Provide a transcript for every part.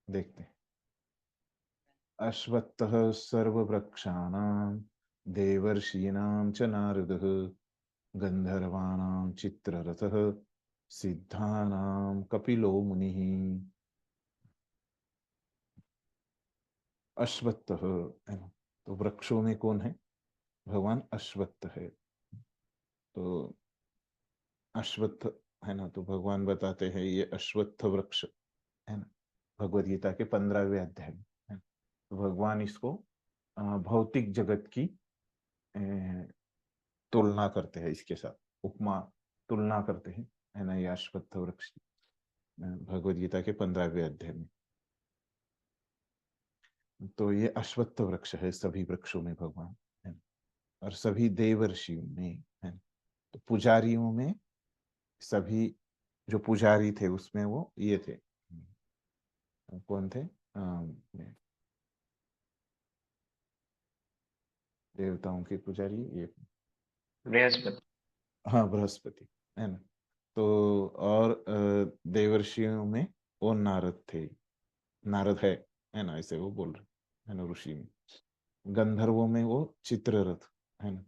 देखते हैं। अश्वत्थः सर्ववृक्षाणां देवर्षीणां च नारदः गंधर्वाणां चित्ररथः सिद्धानां कपिलो मुनिः। अश्वत्थ है ना, तो वृक्षों में कौन है? भगवान अश्वत्थ है। तो अश्वत्थ है ना, तो भगवान बताते हैं ये अश्वत्थ वृक्ष है ना, भगवद गीता के 15वें अध्याय में है ना। तो भगवान इसको भौतिक जगत की तुलना करते हैं, इसके साथ उपमा तुलना करते हैं है ना, ये अश्वत्थ वृक्ष भगवद गीता के 15वें अध्याय में। तो ये अश्वत्थ वृक्ष है सभी वृक्षों में भगवान है ना, और सभी देवर्षियों में है ना। तो पुजारियों में सभी जो पुजारी थे उसमें वो ये थे, कौन थे? देवताओं के पुजारी ये, बृहस्पति। हाँ बृहस्पति है ना। तो और देवर्षियों में वो नारद थे, नारद है ना, ऐसे वो बोल रहे है ना ऋषि में। गंधर्वों में वो चित्ररथ है ना,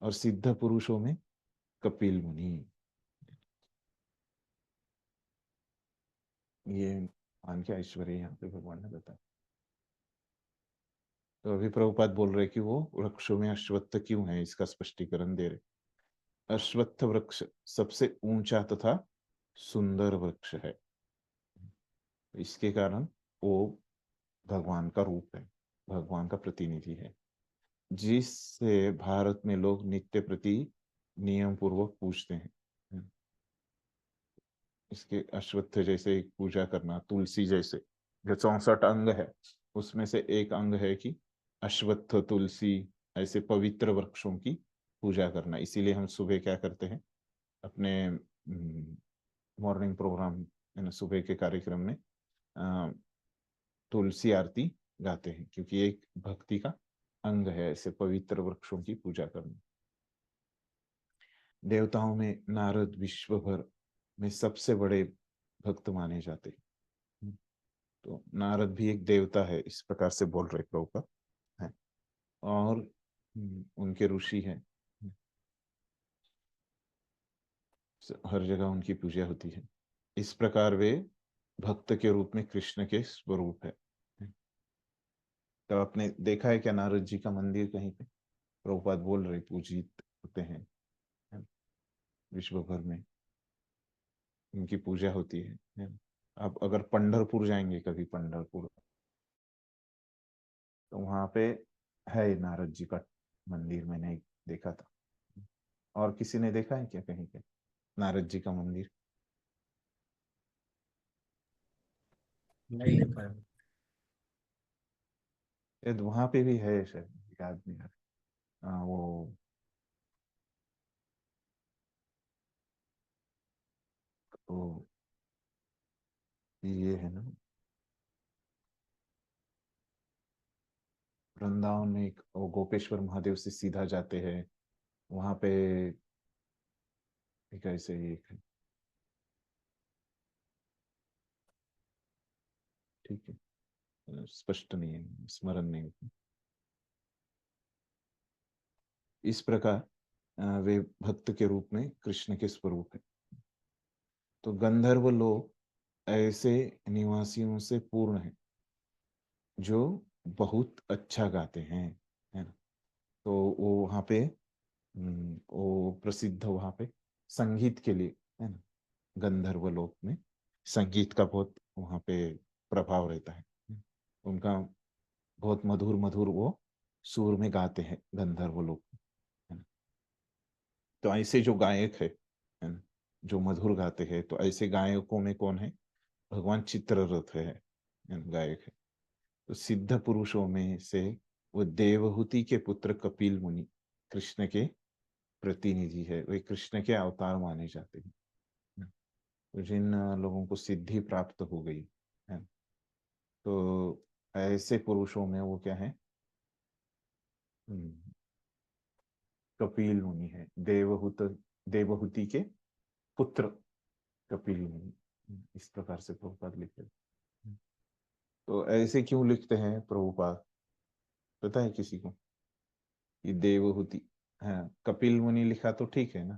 और सिद्ध पुरुषों में कपिल मुनि। ये मान के ऐश्वर्य यहाँ पे भगवान ने बताया। तो अभी प्रभुपाद बोल रहे कि वो वृक्षों में अश्वत्थ क्यों है, इसका स्पष्टीकरण दे रहे। अश्वत्थ वृक्ष सबसे ऊंचा तथा सुंदर वृक्ष है, इसके कारण वो भगवान का रूप है, भगवान का प्रतिनिधि है, जिससे भारत में लोग नित्य प्रति नियम पूर्वक पूजते हैं। इसके अश्वत्थ जैसे एक पूजा करना, तुलसी जैसे जो 64 अंग है उसमें से एक अंग है कि अश्वत्थ तुलसी ऐसे पवित्र वृक्षों की पूजा करना। इसीलिए हम सुबह क्या करते हैं अपने मॉर्निंग प्रोग्राम है ना, सुबह के कार्यक्रम में तुलसी आरती गाते हैं, क्योंकि एक भक्ति का अंग है ऐसे पवित्र वृक्षों की पूजा करना। देवताओं में नारद विश्व भर में सबसे बड़े भक्त माने जाते हैं। तो नारद भी एक देवता है, इस प्रकार से बोल रहे प्रभुपाद है, और उनके ऋषि हैं, हर जगह उनकी पूजा होती है। इस प्रकार वे भक्त के रूप में कृष्ण के स्वरूप है। तो आपने देखा है क्या नारद जी का मंदिर कहीं पे? प्रभुपाद बोल रहे पूजित होते हैं विश्व भर में, उनकी पूजा होती है। आप अगर पंढरपुर जाएंगे कभी, पंढरपुर, तो वहां पे है नारद जी का मंदिर, मैंने देखा था। और किसी ने देखा है क्या कहीं पे नारद जी का मंदिर? नहीं देखा है। शायद वहां पे भी है, शायद याद नहीं आ रहा। वो तो ये है ना, वृंदावन में एक वो गोपेश्वर महादेव से सीधा जाते हैं, वहां पे एक ऐसे ही एक है। ठीक है, स्पष्ट नहीं है, स्मरण नहीं है। इस प्रकार वे भक्त के रूप में कृष्ण के स्वरूप है। तो गंधर्व लोग ऐसे निवासियों से पूर्ण है जो बहुत अच्छा गाते हैं है ना। तो वो वहाँ पे वो प्रसिद्ध वहाँ पे संगीत के लिए है ना, गंधर्व लोक में संगीत का बहुत वहाँ पे प्रभाव रहता है। उनका बहुत मधुर मधुर वो सुर में गाते हैं गंधर्व लोग है ना। तो ऐसे जो गायक है ना, जो मधुर गाते हैं, तो ऐसे गायकों में कौन है? भगवान चित्ररथ है ना, गायक है। तो सिद्ध पुरुषों में से वो देवहूति के पुत्र कपिल मुनि कृष्ण के प्रतिनिधि है, वे कृष्ण के अवतार माने जाते हैं। तो जिन लोगों को सिद्धि प्राप्त हो गई है, तो ऐसे पुरुषों में वो क्या है? कपिल मुनि है, देवहूति के पुत्र कपिल मुनि। इस प्रकार से प्रभुपाद लिखे। तो ऐसे क्यों लिखते हैं प्रभुपाद, पता है किसी को? ये देवहूति, हाँ कपिल मुनि लिखा तो ठीक है ना,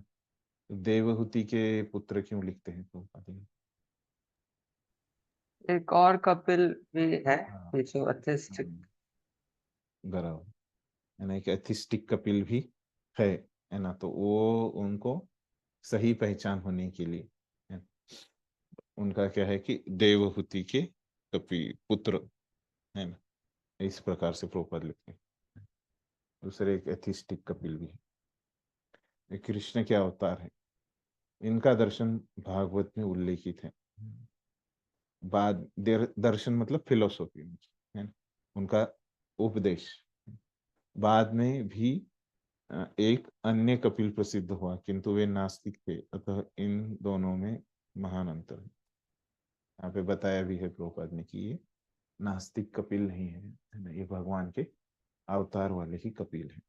तो देवहूति के पुत्र क्यों लिखते हैं प्रभुपाद ये? एक और कपिल भी है हाँ, जो अथिस्टिक। बराबर, है ना, एक एथिस्टिक कपिल भी है ना, तो वो उनको सही पहचान होने के लिए, है ना, उनका क्या है कि देवहूति के कपि पुत्र, है ना, इस प्रकार से प्रभुपाद लिखते हैं। दूसरे एक एथिस्टिक कपिल भी है। ये कृष्ण के अवतार है, इनका दर्शन भागवत में उल्लेखित है। बाद दर्शन मतलब फिलोसॉफी, है ना, उनका उपदेश बाद में भी एक अन्य कपिल प्रसिद्ध हुआ, किंतु वे नास्तिक थे, अतः इन दोनों में महान अंतर है। यहाँ पे बताया भी है प्रभुपाद ने कि ये नास्तिक कपिल नहीं है ना, ये भगवान के अवतार वाले ही कपिल है।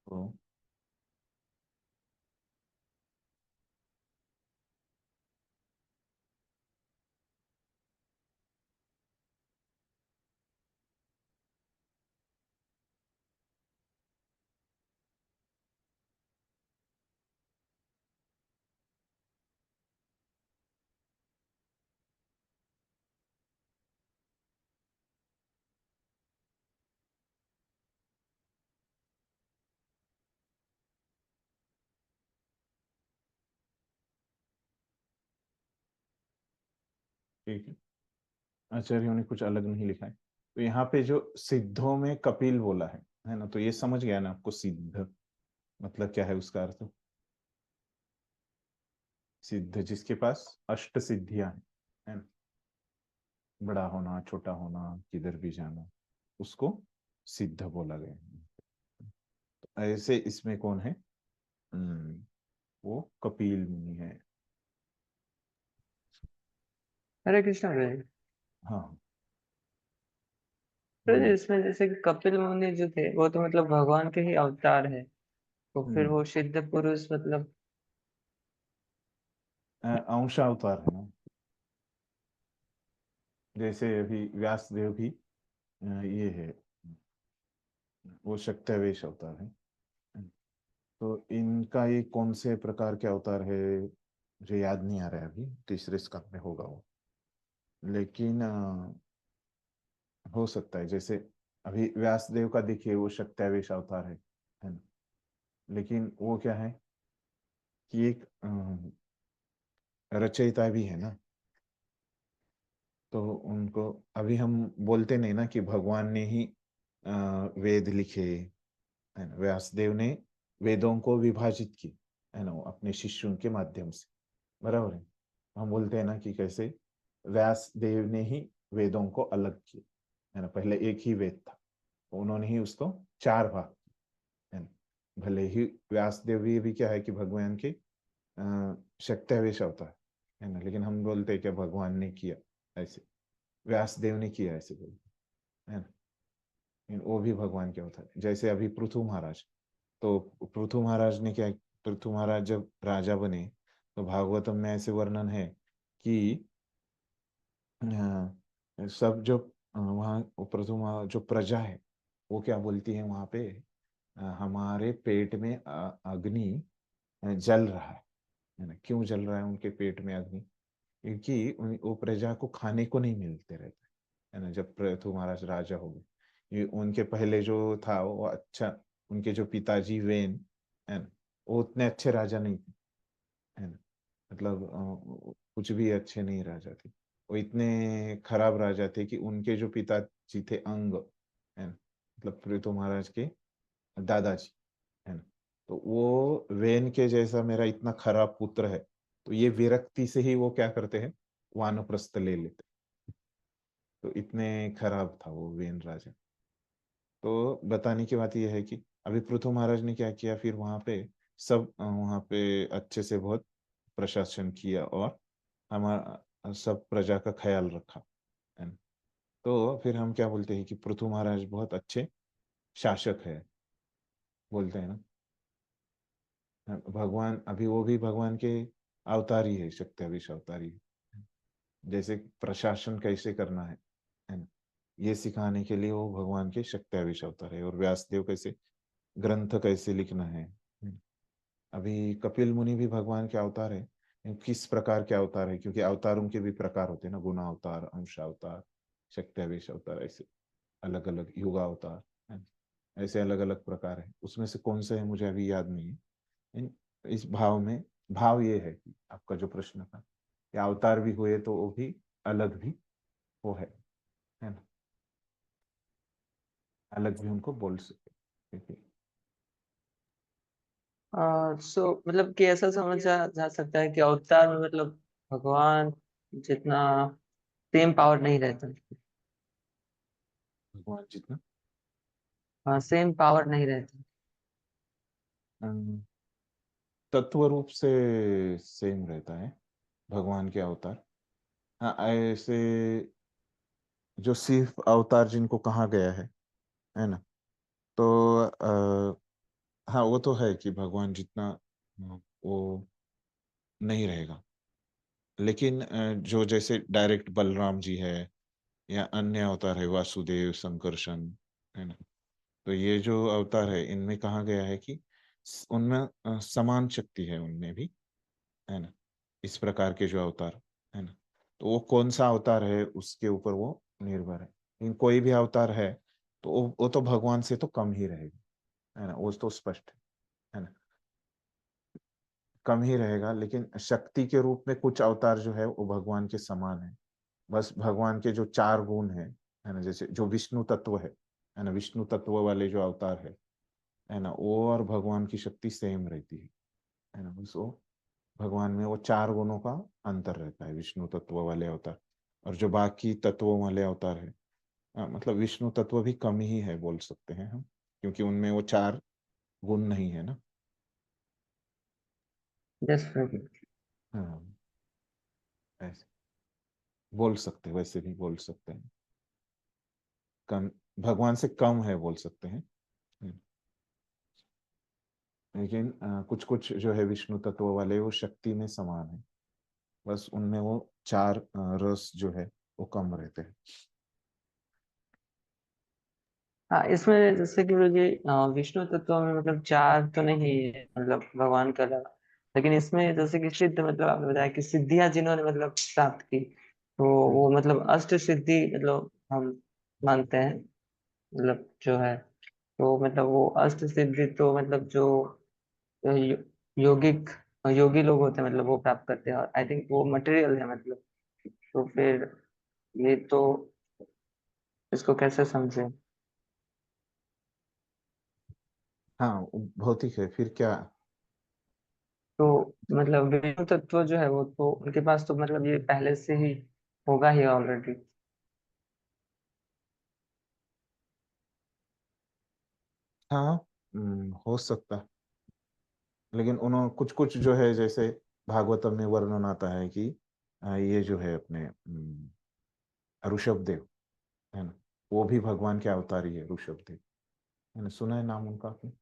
तो ठीक है, आचार्यों ने कुछ अलग नहीं लिखा है। तो यहाँ पे जो सिद्धों में कपिल बोला है ना, तो ये समझ गया ना आपको, सिद्ध मतलब क्या है, उसका अर्थ सिद्ध जिसके पास अष्ट सिद्धियां हैं, है ना, बड़ा होना, छोटा होना, किधर भी जाना, उसको सिद्ध बोला गया है। तो ऐसे इसमें कौन है? वो कपिल मुनि है। हरे कृष्णा भाई। हाँ, फिर बोलिए। इसमें जैसे कि कपिल मुनि जो थे वो तो मतलब भगवान के ही अवतार है, तो फिर हम्म वो सिद्ध पुरुष मतलब। अंश अवतार है ना, जैसे अभी व्यासदेव भी ये है, वो शक्तिवेश अवतार है। तो इनका ये कौन से प्रकार के अवतार है मुझे याद नहीं आ रहा है, अभी तीसरे स्कंद में होगा वो, लेकिन हो सकता है, जैसे अभी व्यासदेव का देखिए वो शक्तिवेश अवतार है ना, लेकिन वो क्या है कि एक रचयिता भी है ना, तो उनको अभी हम बोलते नहीं ना कि भगवान ने ही वेद लिखे, है ना, व्यासदेव ने वेदों को विभाजित की, है ना, वो अपने शिष्यों के माध्यम से, बराबर है। हम बोलते हैं ना कि कैसे व्यासदेव ने ही वेदों को अलग किया, है ना, पहले एक ही वेद था, तो उन्होंने ही उसको चार भाग किए, है ना। भले ही व्यासदेव भी क्या है कि भगवान के शक्तिवेश अवतार है ना, लेकिन हम बोलते हैं कि भगवान ने किया ऐसे, व्यासदेव ने किया ऐसे बोलते है ना, लेकिन वो भी भगवान के अवतार है। जैसे अभी पृथु महाराज, तो पृथु महाराज ने क्या, पृथु महाराज जब राजा बने, तो भागवतम में ऐसे वर्णन है कि सब जो वहाँ पृथु जो प्रजा है, वो क्या बोलती है वहां पे, हमारे पेट में अग्नि जल रहा है ना, क्यों जल रहा है उनके पेट में अग्नि? क्योंकि वो प्रजा को खाने को नहीं मिलते रहते, है ना, जब पृथु महाराज राजा हो गए। ये उनके पहले जो था वो अच्छा, उनके जो पिताजी वेन, है ना, वो उतने अच्छे राजा नहीं थे, है ना, मतलब कुछ भी अच्छे नहीं राजा थे, वो इतने खराब राजा थे कि उनके जो पिताजी थे अंग, है ना, मतलब पृथु महाराज के दादाजी, है ना, तो वो वेन के जैसा मेरा इतना खराब पुत्र है, तो ये विरक्ति से ही वो क्या करते हैं, वानप्रस्थ ले लेते। तो इतने खराब था वो वेन राजा। तो बताने की बात यह है कि अभी पृथु महाराज ने क्या किया, फिर वहां पे सब वहां पे अच्छे से बहुत प्रशासन किया, और हमारा सब प्रजा का ख्याल रखा, है ना। तो फिर हम क्या बोलते हैं कि पृथु महाराज बहुत अच्छे शासक है, बोलते हैं ना। भगवान अभी वो भी भगवान के अवतारी है, शक्ति अवतारी है। जैसे प्रशासन कैसे करना है ना, ये सिखाने के लिए वो भगवान के शक्ति अवतार है। और व्यासदेव कैसे ग्रंथ कैसे लिखना है। अभी कपिल मुनि भी भगवान के अवतार है। किस प्रकार के अवतार है, क्योंकि अवतारों के भी प्रकार होते हैं ना, गुण अवतार, अंश अवतार, शक्ति अवतार, ऐसे अलग अलग युग अवतार है। ऐसे अलग अलग प्रकार है, उसमें से कौन से है मुझे अभी याद नहीं है। इस भाव में, भाव ये है कि आपका जो प्रश्न था कि अवतार भी हुए तो वो भी अलग भी वो है ना, अलग भी उनको बोल सकते, ठीक है। सो मतलब कि ऐसा समझा जा सकता है कि अवतार में मतलब भगवान जितना सेम पावर नहीं रहता। भगवान जितना हाँ, सेम पावर नहीं रहता। अम, तत्व रूप से सेम रहता है भगवान के अवतार। हाँ, ऐसे जो सिर्फ अवतार जिनको कहा गया है ना, तो हाँ वो तो है कि भगवान जितना वो नहीं रहेगा। लेकिन जो जैसे डायरेक्ट बलराम जी है या अन्य अवतार है, वासुदेव, संकर्षण, है ना, तो ये जो अवतार है इनमें कहा गया है कि उनमें समान शक्ति है उनमें भी, है ना, इस प्रकार के जो अवतार है ना, तो वो कौन सा अवतार है उसके ऊपर वो निर्भर है। लेकिन कोई भी अवतार है तो वो तो भगवान से तो कम ही रहेगा, है ना, वो तो स्पष्ट है ना, कम ही रहेगा। लेकिन शक्ति के रूप में कुछ अवतार जो है वो भगवान के समान है। बस भगवान के जो चार गुण है ना, जैसे जो विष्णु तत्व है ना, विष्णु तत्व वाले जो अवतार है ना, वो और भगवान की शक्ति सेम रहती है ना, बस वो भगवान में वो चार गुणों का अंतर रहता है, विष्णु तत्व वाले अवतार। और जो बाकी तत्वों वाले अवतार है, मतलब विष्णु तत्व भी कम ही है बोल सकते हैं हम, क्योंकि उनमें वो चार गुण नहीं है ना। यस प्रभु। हाँ, ऐसे बोल सकते हैं, वैसे भी बोल सकते हैं, कम, भगवान से कम है बोल सकते हैं। लेकिन कुछ कुछ जो है विष्णु तत्व वाले वो शक्ति में समान है, बस उनमें वो चार रस जो है वो कम रहते हैं। हाँ, इसमें जैसे कि मुझे विष्णु तत्व में मतलब चार तो नहीं है मतलब भगवान का अलावा। लेकिन इसमें जैसे कि सिद्ध मतलब आपने बताया कि सिद्धियां जिन्होंने मतलब प्राप्त की, तो हम्म। वो मतलब अष्ट सिद्धि मतलब हम मानते हैं, मतलब जो है, तो मतलब वो अष्ट सिद्धि तो मतलब जो यो- योगिक योगी लोग होते हैं मतलब वो प्राप्त करते हैं, और आई थिंक वो मटेरियल है मतलब। तो फिर ये तो इसको कैसे समझे? हाँ, वो भौतिक है, फिर क्या। तो मतलब विष्णु तत्व जो है वो तो उनके पास तो मतलब ये पहले से ही होगा ही ऑलरेडी। हाँ, हो सकता। लेकिन उन्होंने कुछ कुछ जो है, जैसे भागवतम में वर्णन आता है कि ये जो है अपने ऋषभ देव है ना, वो भी भगवान के अवतारी है, ऋषभ देव, है ना, सुना है नाम उनका आपने।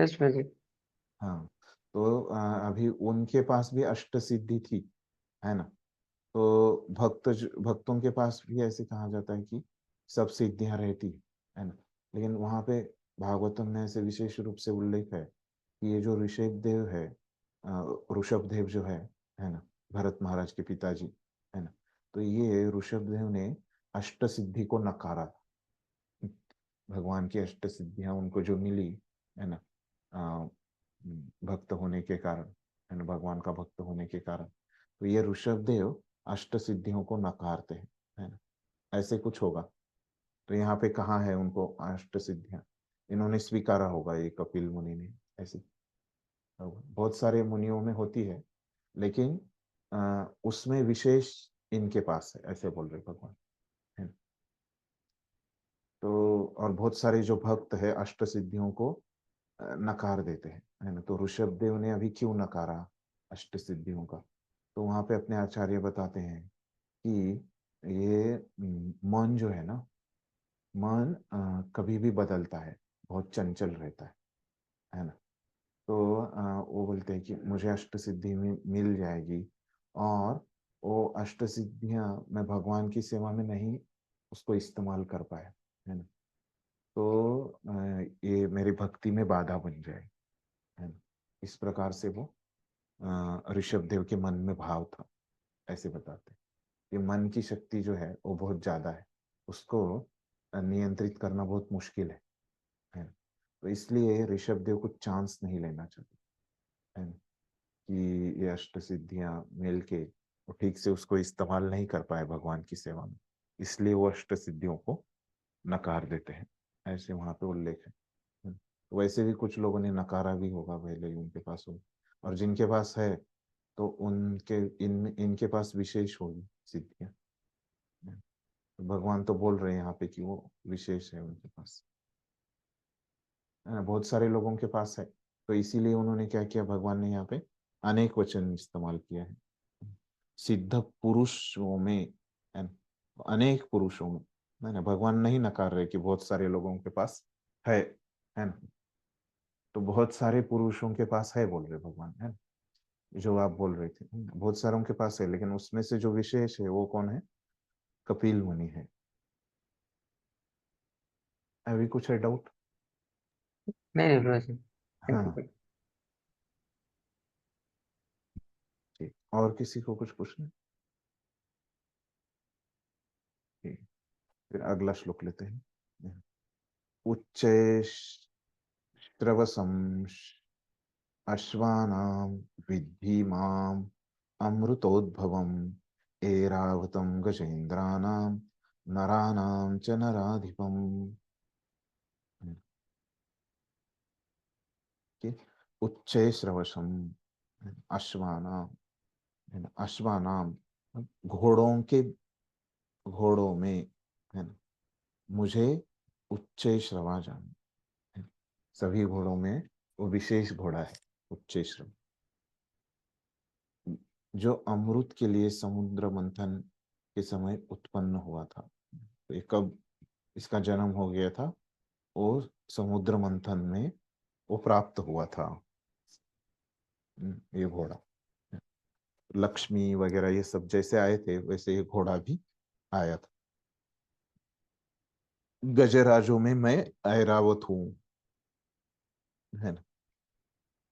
यस भाई। हाँ, तो अभी उनके पास भी अष्ट सिद्धि थी, है ना। तो भक्तों के पास भी ऐसे कहा जाता है कि सब सिद्धियां रहती है ना। लेकिन वहां पे भागवतम में ऐसे विशेष रूप से उल्लेख है कि ये जो ऋषभ देव है, ऋषभ देव जो है ना, भरत महाराज के पिताजी, है ना, तो ये ऋषभ देव ने अष्ट सिद्धि को नकारा। भगवान की अष्ट सिद्धियां उनको जो मिली, है ना, अ, भक्त होने के कारण, है ना, भगवान का भक्त होने के कारण, तो ये ऋषभ देव अष्ट सिद्धियों को नकारते हैं, है ना, ऐसे कुछ होगा। तो यहाँ पे कहाँ है उनको अष्ट सिद्धियां, इन्होंने स्वीकारा होगा, ये कपिल मुनि ने ऐसे होगा। बहुत सारे मुनियों में होती है, लेकिन उसमें विशेष इनके पास है, ऐसे बोल रहे भगवान, है ना। तो और बहुत सारे जो भक्त है अष्ट सिद्धियों को नकार देते हैं, है ना। तो ऋषभ देव ने अभी क्यों नकारा अष्ट सिद्धियों का, तो वहां पे अपने आचार्य बताते हैं कि ये मन जो है ना, मन कभी भी बदलता है, बहुत चंचल रहता है ना। तो वो बोलते हैं कि मुझे अष्ट सिद्धि मिल जाएगी, और वो अष्ट सिद्धियां मैं भगवान की सेवा में नहीं उसको इस्तेमाल कर पाया, है ना। तो ये मेरी भक्ति में बाधा बन जाए, है ना। इस प्रकार से वो ऋषभ देव के मन में भाव था, ऐसे बताते हैं। ये मन की शक्ति जो है वो बहुत ज्यादा है, उसको नियंत्रित करना बहुत मुश्किल है ना। तो इसलिए ऋषभ देव को चांस नहीं लेना चाहते, है ना, कि ये अष्ट सिद्धियां मिल के वो ठीक से उसको इस्तेमाल नहीं कर पाए भगवान की सेवा में, इसलिए वो अष्ट सिद्धियों को नकार देते हैं, ऐसे वहां पे उल्लेख है। तो वैसे भी कुछ लोगों ने नकारा भी होगा पहले ही, उनके पास हो, और जिनके पास है तो उनके इनके पास विशेष होगी सिद्धियां। तो भगवान तो बोल रहे हैं यहाँ पे कि वो विशेष है उनके पास, है ना। बहुत सारे लोगों के पास है, तो इसीलिए उन्होंने क्या किया, भगवान ने यहाँ पे अनेक वचन इस्तेमाल किया है। सिद्ध पुरुषों में, है ना, अनेक पुरुषों में, है ना। भगवान नहीं नकार रहे कि बहुत सारे लोगों के पास है ना। तो बहुत सारे पुरुषों के पास है बोल रहे भगवान, है ना। जो आप बोल रहे थे, बहुत सारों के पास है, लेकिन उसमें से जो विशेष है वो कौन है, कपिल मुनि है। अभी कुछ है डाउट? नहीं नहीं प्रभु जी, थैंक हाँ, यू। ठीक। और किसी को कुछ पूछना? ठीक, फिर अगला श्लोक लेते हैं। उच्चै श्रवसम अश्वानां विद्धि माम अमृतोद्भवम् ऐरावतं गजेन्द्राणां नराणां च नराधिपम्। उच्चै श्रवसम, अश्वानां, अश्वानाम घोड़ों के, घोड़ों में, है ना, मुझे उच्च श्रवा जान, है। सभी घोड़ों में वो विशेष घोड़ा है उच्च श्रव, जो अमृत के लिए समुद्र मंथन के समय उत्पन्न हुआ था। तो ये कब इसका जन्म हो गया था, वो समुद्र मंथन में वो प्राप्त हुआ था, ये घोड़ा। लक्ष्मी वगैरह ये सब जैसे आए थे वैसे ये घोड़ा भी आया था। गजराजों में मैं ऐरावत हूँ, है ना।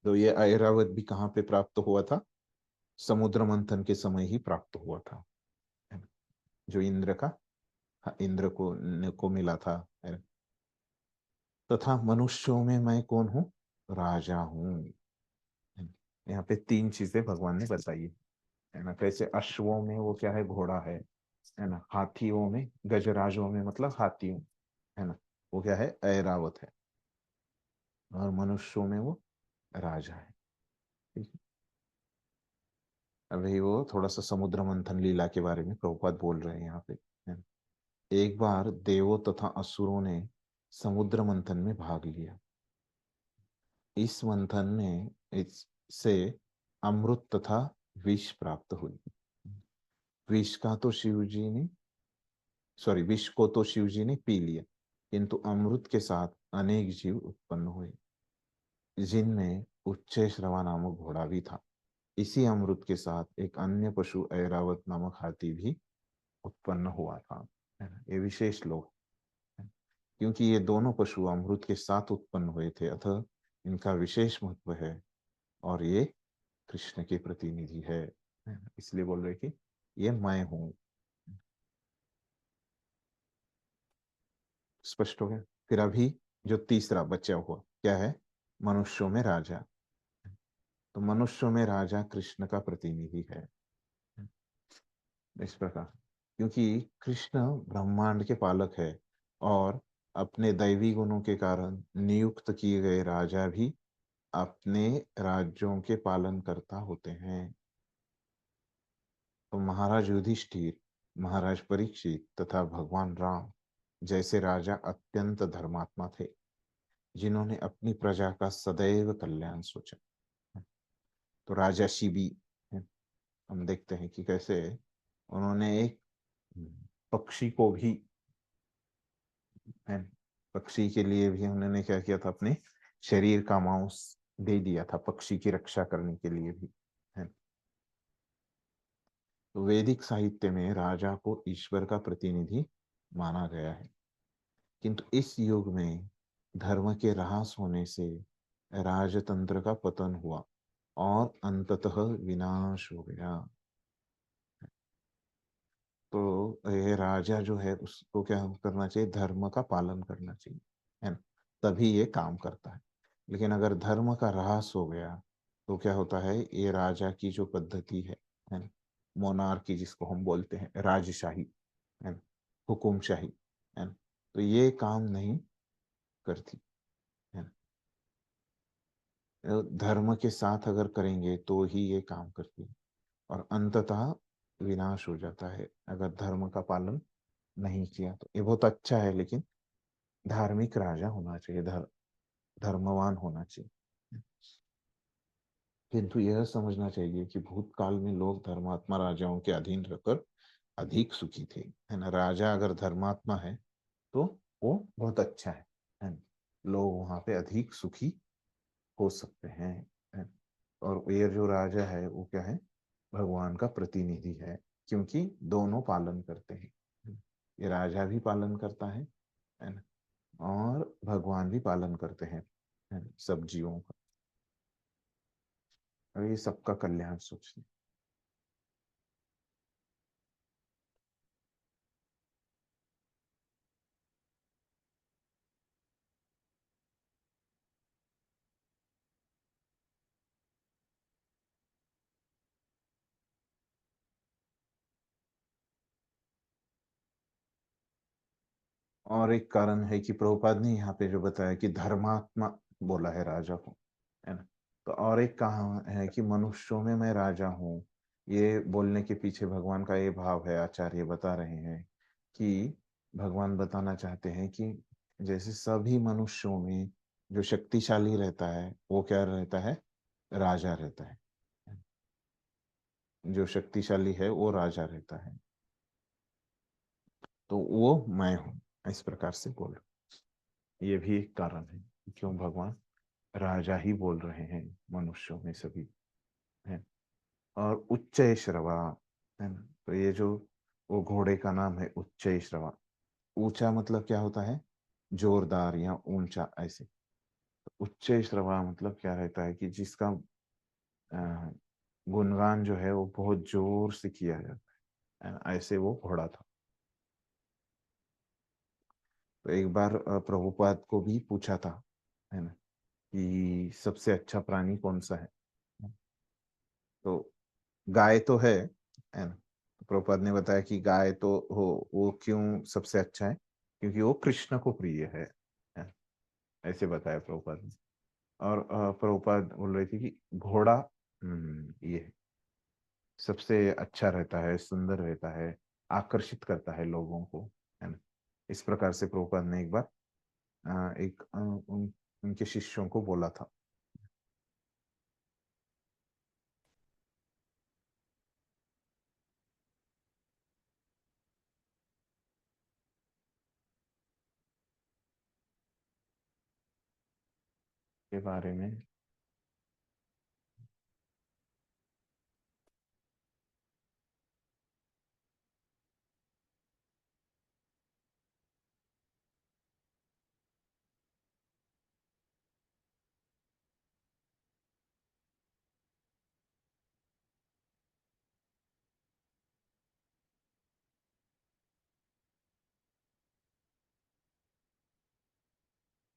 तो ये ऐरावत भी कहाँ पे प्राप्त हुआ था, समुद्र मंथन के समय ही प्राप्त हुआ था, है ना? जो इंद्र का, हाँ, इंद्र को मिला था, है ना? तथा मनुष्यों में मैं कौन हूँ, राजा हूँ, है ना? यहाँ पे तीन चीजें भगवान ने बताई है ना। कैसे अश्वों में वो क्या है, घोड़ा है ना। हाथियों में, गजराजों में मतलब हाथियों, है ना, वो क्या है, ऐरावत है। और मनुष्यों में वो राजा है, ठीक है। अभी वो थोड़ा सा समुद्र मंथन लीला के बारे में प्रभुपाद बोल रहे हैं यहाँ पे, है ना? एक बार देवों तथा असुरों ने समुद्र मंथन में भाग लिया। इस मंथन में इससे अमृत तथा विष प्राप्त हुई। विष का तो शिव जी ने, सॉरी, विष को तो शिव जी ने पी लिया, किंतु अमृत के साथ अनेक जीव उत्पन्न हुए, जिनमें उच्च श्रवा नामक घोड़ा भी था। इसी अमृत के साथ एक अन्य पशु ऐरावत नामक हाथी भी उत्पन्न हुआ था, है ना। ये विशेष लोग हैं, क्योंकि ये दोनों पशु अमृत के साथ उत्पन्न हुए थे, अतः इनका विशेष महत्व है, और ये कृष्ण के प्रतिनिधि है ना? इसलिए बोल रहे कि ये मैं हूं। स्पष्ट हो गया। फिर अभी जो तीसरा बचा हुआ क्या है, मनुष्यों में राजा। तो मनुष्यों में राजा कृष्ण का प्रतिनिधि है, इस प्रकार, क्योंकि कृष्ण ब्रह्मांड के पालक है, और अपने दैवी गुणों के कारण नियुक्त किए गए राजा भी अपने राज्यों के पालन करता होते हैं। तो महाराज युधिष्ठिर, महाराज परीक्षित तथा भगवान राम जैसे राजा अत्यंत धर्मात्मा थे, जिन्होंने अपनी प्रजा का सदैव कल्याण सोचा। तो राजा शिबी, हम देखते हैं कि कैसे उन्होंने एक पक्षी को भी, है, पक्षी के लिए भी उन्होंने क्या किया था, अपने शरीर का मांस दे दिया था पक्षी की रक्षा करने के लिए भी, है। तो वैदिक साहित्य में राजा को ईश्वर का प्रतिनिधि माना गया है, किंतु इस युग में धर्म के ह्रास होने से राजतंत्र का पतन हुआ और अंततः विनाश हो गया। तो ये राजा जो है उसको क्या करना चाहिए, धर्म का पालन करना चाहिए, है ना, तभी ये काम करता है। लेकिन अगर धर्म का ह्रास हो गया तो क्या होता है, ये राजा की जो पद्धति है ना, मोनार्की जिसको हम बोलते हैं, राजशाही, है ना, हुकुमशाही, है ना, तो ये काम नहीं करती, है ना। धर्म के साथ अगर करेंगे तो ही ये काम करती है, और अंततः विनाश हो जाता है अगर धर्म का पालन नहीं किया तो। ये बहुत अच्छा है, लेकिन धार्मिक राजा होना चाहिए, धर्मवान होना चाहिए। किंतु यह समझना चाहिए कि भूतकाल में लोग धर्मात्मा राजाओं के अधीन रहकर अधिक सुखी थे, है ना। राजा अगर धर्मात्मा है तो वो बहुत अच्छा है ना? लोग वहां पे अधिक सुखी हो सकते हैं, है। और ये जो राजा है वो क्या है, भगवान का प्रतिनिधि है, क्योंकि दोनों पालन करते हैं। ये राजा भी पालन करता है ना, और भगवान भी पालन करते हैं, है ना, सब जीवों का। और ये सबका कल्याण सोचते हैं। और एक कारण है कि प्रभुपाद ने यहाँ पे जो बताया कि धर्मात्मा बोला है राजा को, है ना। तो और एक कहा है कि मनुष्यों में मैं राजा हूँ, ये बोलने के पीछे भगवान का ये भाव है। आचार्य बता रहे हैं कि भगवान बताना चाहते हैं कि जैसे सभी मनुष्यों में जो शक्तिशाली रहता है वो क्या रहता है, राजा रहता है। जो शक्तिशाली है वो राजा रहता है, तो वो मैं हूँ, इस प्रकार से बोल रहा हूँ। ये भी एक कारण है क्यों भगवान राजा ही बोल रहे हैं मनुष्यों में सभी, है। और उच्च श्रवा, है ना, तो ये जो वो घोड़े का नाम है उच्च श्रवा। ऊंचा मतलब क्या होता है, जोरदार या ऊंचा, ऐसे। तो उच्च श्रवा मतलब क्या रहता है कि जिसका अ, गुणगान जो है वो बहुत जोर से किया जाता है ना, ऐसे वो घोड़ा था। तो एक बार प्रभुपाद को भी पूछा था, है ना, कि सबसे अच्छा प्राणी कौन सा है। तो गाय तो है ना। तो प्रभुपाद ने बताया कि गाय तो हो, वो क्यों सबसे अच्छा है, क्योंकि वो कृष्ण को प्रिय है ना? ऐसे बताया प्रभुपाद ने। और प्रभुपाद बोल रहे थे कि घोड़ा ये सबसे अच्छा रहता है, सुंदर रहता है, आकर्षित करता है लोगों को, है ना। इस प्रकार से प्रभुपाद ने एक बार उनके शिष्यों को बोला था। के बारे में।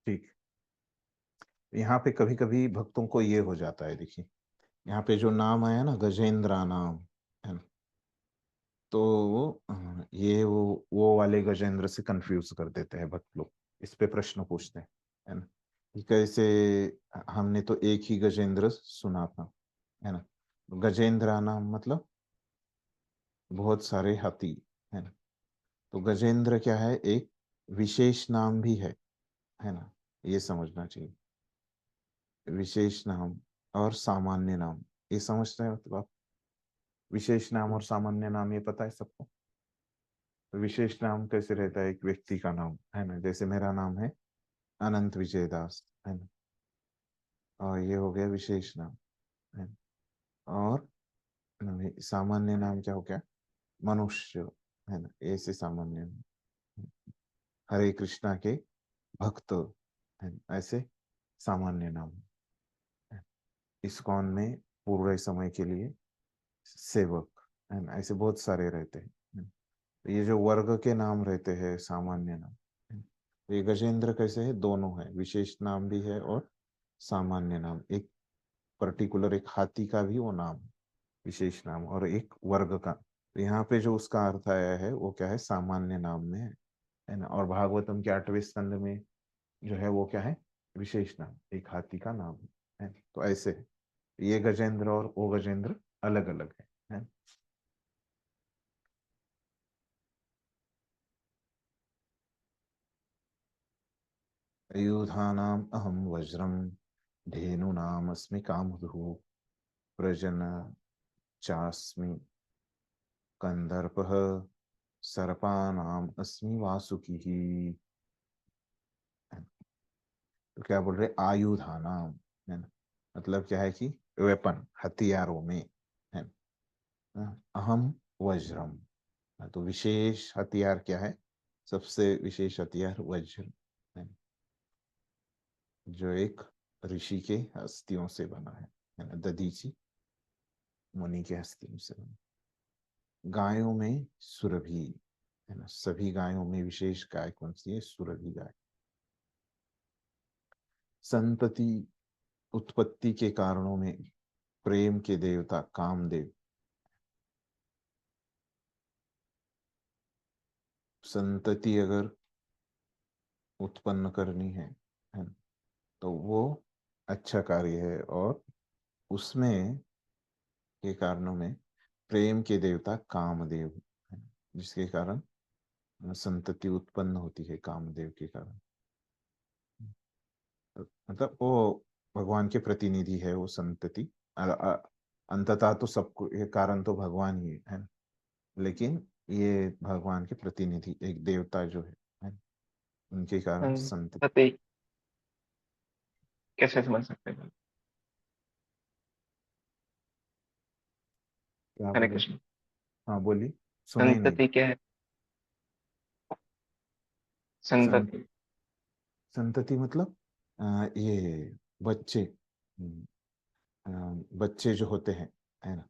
ठीक, यहाँ पे कभी कभी भक्तों को ये हो जाता है, देखिए यहाँ पे जो नाम आया ना, गजेंद्रा नाम, है ना, तो ये वो वाले गजेंद्र से कंफ्यूज कर देते हैं भक्त लोग। इस पे प्रश्न पूछते हैं, है ना, कि कैसे, हमने तो एक ही गजेंद्र सुना था, है ना। गजेंद्रा नाम मतलब बहुत सारे हाथी, है ना। तो गजेंद्र क्या है, एक विशेष नाम भी है ना, ये समझना चाहिए। विशेष नाम और सामान्य नाम, ये समझते हैं मतलब आप। विशेष नाम और सामान्य नाम ये पता है सबको। तो विशेष नाम कैसे रहता है, एक व्यक्ति का नाम, है ना, जैसे मेरा नाम है अनंत विजय दास, है ना। और ये हो गया विशेष नाम है। और सामान्य नाम क्या हो गया? मनुष्य, है ना, ऐसे सामान्य नाम। हरे कृष्णा के भक्त, है ना, ऐसे सामान्य नाम। इस्कॉन में पूरे समय के लिए सेवक, है ना, ऐसे बहुत सारे रहते हैं। तो ये जो वर्ग के नाम रहते हैं सामान्य नाम, तो ये गजेंद्र कैसे है? दोनों है, विशेष नाम भी है और सामान्य नाम। एक पर्टिकुलर एक हाथी का भी वो नाम विशेष नाम, और एक वर्ग का। तो यहाँ पे जो उसका अर्थ आया है वो क्या है? सामान्य नाम में है ना। और भागवतम के 8वें स्कंद में जो है वो क्या है? विशेष नाम, एक हाथी का नाम है। तो ऐसे है, ये गजेंद्र और वो गजेंद्र अलग अलग है। युधानाम अहम वज्रम, धेनूनाम अस्मि कामधुः, प्रजन चास्मि कंदर्पः, सर्पानाम अस्मि वासुकिः। तो क्या बोल रहे? आयुधानाम, है ना, मतलब क्या है कि वेपन, हथियारों में, है ना। अहम वज्रम, तो विशेष हथियार क्या है? सबसे विशेष हथियार वज्र है, जो एक ऋषि के हस्तियों से बना है ना, दधीची मुनि के हस्तियों से बना। गायों में सुरभि, है ना, सभी गायों में विशेष गाय कौन सी है? सुरभि गाय। संतति, उत्पत्ति के कारणों में प्रेम के देवता कामदेव। संतति अगर उत्पन्न करनी है ना, तो वो अच्छा कार्य है, और उसमें के कारणों में प्रेम के देवता कामदेव है, जिसके कारण संतति उत्पन्न होती है कामदेव के कारण। मतलब वो भगवान के प्रतिनिधि है वो संतति। अंततः तो सबको ये कारण तो भगवान ही है ना, लेकिन ये भगवान के प्रतिनिधि एक देवता जो है, उनके कारण संतति। संतति कैसे समझ सकते हैं? क्या हरे बोले? कृष्ण। हाँ बोलिए, सुनाई नहीं। संतति क्या है? सं, संतति। संतति मतलब ये बच्चे, अ, बच्चे जो होते हैं, है ना,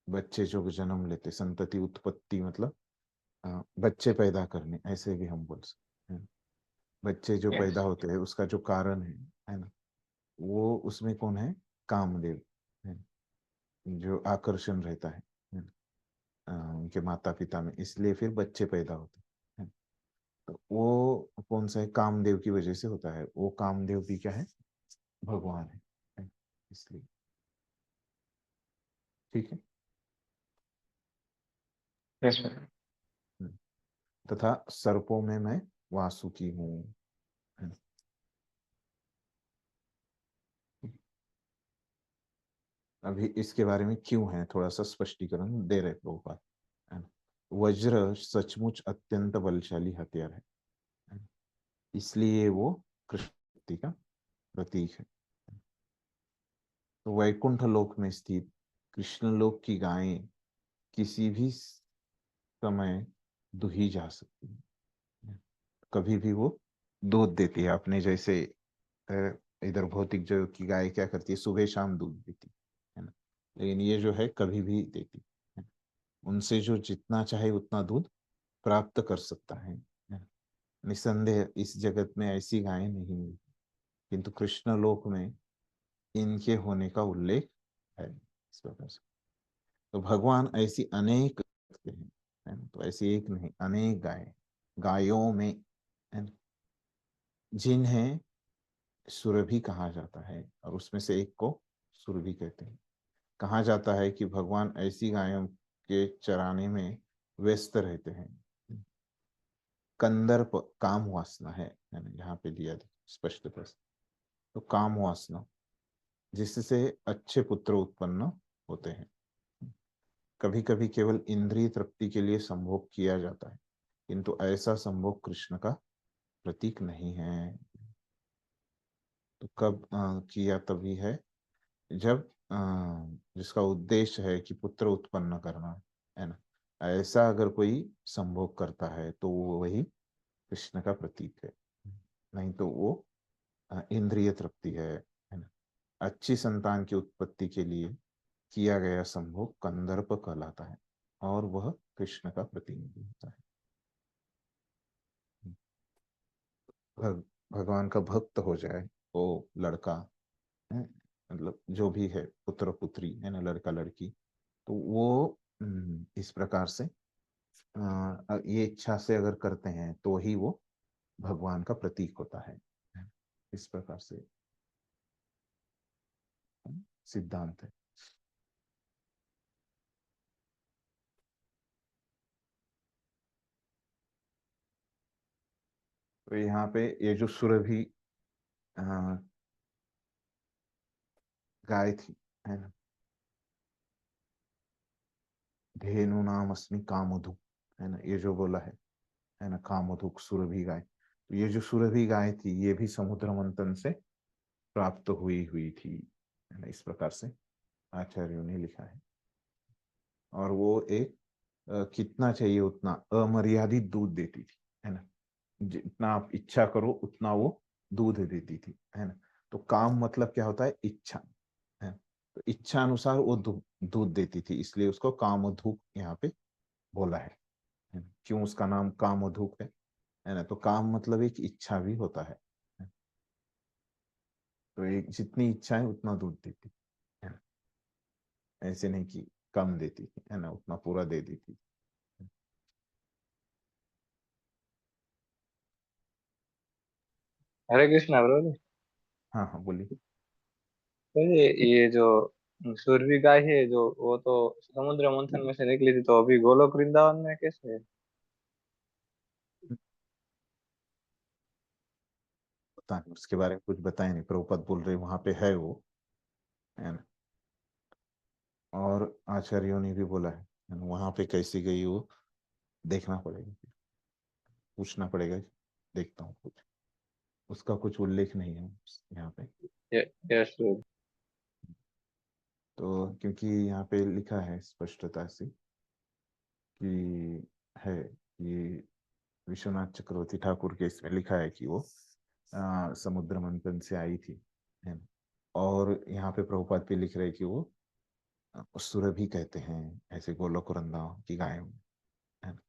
बच्चे जो जन्म लेते, संतति उत्पत्ति मतलब बच्चे पैदा करने, ऐसे भी हम बोल सकते हैं। बच्चे जो यस। पैदा होते हैं उसका जो कारण है ना, वो उसमें कौन है? कामदेव है, जो आकर्षण रहता है ना, उनके माता पिता में, इसलिए फिर बच्चे पैदा होते हैं। तो वो कौन सा है? कामदेव की वजह से होता है। वो कामदेव भी क्या है? भगवान है, इसलिए। ठीक है। यस। हम्म। तथा सर्पों में मैं वासुकी हूँ, है ना। अभी इसके बारे में क्यों है थोड़ा सा स्पष्टीकरण दे रहे प्रभुपाद, है ना। वज्र सचमुच अत्यंत बलशाली हथियार है ना? इसलिए वो कृष्ण का प्रतीक है। तो वैकुंठ लोक में स्थित कृष्ण लोक की गायें किसी भी समय दुही जा सकती है। कभी भी वो दूध देती है। आपने जैसे अ, इधर भौतिक जो की गाय क्या करती है? सुबह शाम दूध देती है ना, लेकिन ये जो है कभी भी देती है। उनसे जो जितना चाहे उतना दूध प्राप्त कर सकता है ना? निस्संदेह इस जगत में ऐसी गायें नहीं मिलती, किंतु कृष्ण लोक में इनके होने का उल्लेख है इस प्रकार से। तो भगवान ऐसी अनेक रखते हैं, है ना? तो ऐसी एक नहीं, अनेक गायें, गायों में, है ना, जिन्हें सुरभि कहा जाता है, और उसमें से एक को सुरभि कहते हैं। कहा जाता है कि भगवान ऐसी गायों के चराने में व्यस्त रहते हैं। कंदर्प काम वासना है ना, यहाँ पे दिया स्पष्ट प्रश्न। तो काम वासना जिससे अच्छे पुत्र उत्पन्न होते हैं। कभी कभी केवल इंद्रिय तृप्ति के लिए संभोग किया जाता है, किंतु ऐसा संभोग कृष्ण का प्रतीक नहीं है। तो कब किया तभी है जब जिसका उद्देश्य है कि पुत्र उत्पन्न करना, है ना, ऐसा अगर कोई संभोग करता है तो वो वही कृष्ण का प्रतीक है। नहीं तो वो इंद्रिय तृप्ति है ना। अच्छी संतान की उत्पत्ति के लिए किया गया संभोग कंदर्प कहलाता है और वह कृष्ण का प्रतिनिधि होता है। भगवान का भक्त हो जाए वो लड़का है, मतलब जो भी है, पुत्र पुत्री है ना, लड़का लड़की, तो वो इस प्रकार से ये इच्छा से अगर करते हैं तो ही वो भगवान का प्रतीक होता है। इस प्रकार से सिद्धांत है। तो यहाँ पे ये जो सुरभि अ, गाय थी, है ना, धेनु नाम अस्मि कामधुक, है ना, ये जो बोला है ना, कामधुक सुरभि गाय, तो ये जो सुरभि गाय थी ये भी समुद्र मंथन से प्राप्त हुई हुई थी, है ना, इस प्रकार से आचार्यों ने लिखा है। और वो एक कितना चाहिए उतना अमर्यादित दूध देती थी, है ना, जितना आप इच्छा करो उतना वो दूध देती थी, है ना। तो काम मतलब क्या होता है, इच्छा, है। तो इच्छा अनुसार वो दूध देती थी, इसलिए उसको कामधूक यहाँ पे बोला है ना? क्यों उसका नाम कामधूक है ना, तो काम मतलब एक इच्छा भी होता है। तो एक जितनी इच्छा है उतना दूध देती है ना, ऐसे नहीं कि कम देती थी, है ना, उतना पूरा दे देती। हरे कृष्णा ब्रो। हाँ हाँ बोलिए। तो ये जो सूरवी गाय है जो, वो तो समुद्र मंथन में से निकली थी, तो अभी गोलोक वृंदावन में कैसे है? पता नहीं उसके बारे में कुछ बताया नहीं, प्रभुपद बोल रहे वहां पे है वो, है ना। और आचार्यों ने भी बोला है ना, वहां पे कैसी गई वो देखना पड़ेगा, पूछना पड़ेगा। देखता हूँ, कुछ उसका कुछ उल्लेख नहीं है यहाँ पे। यस। तो क्योंकि यहाँ पे लिखा है स्पष्टता से कि है, ये विश्वनाथ चक्रवर्ती ठाकुर के इसमें लिखा है कि वो समुद्र मंथन से आई थी, है ना। और यहाँ पे प्रभुपाद भी लिख रहे हैं कि वो सुरभि कहते हैं ऐसे गोलोक वृंदावन की गायों में, है ना।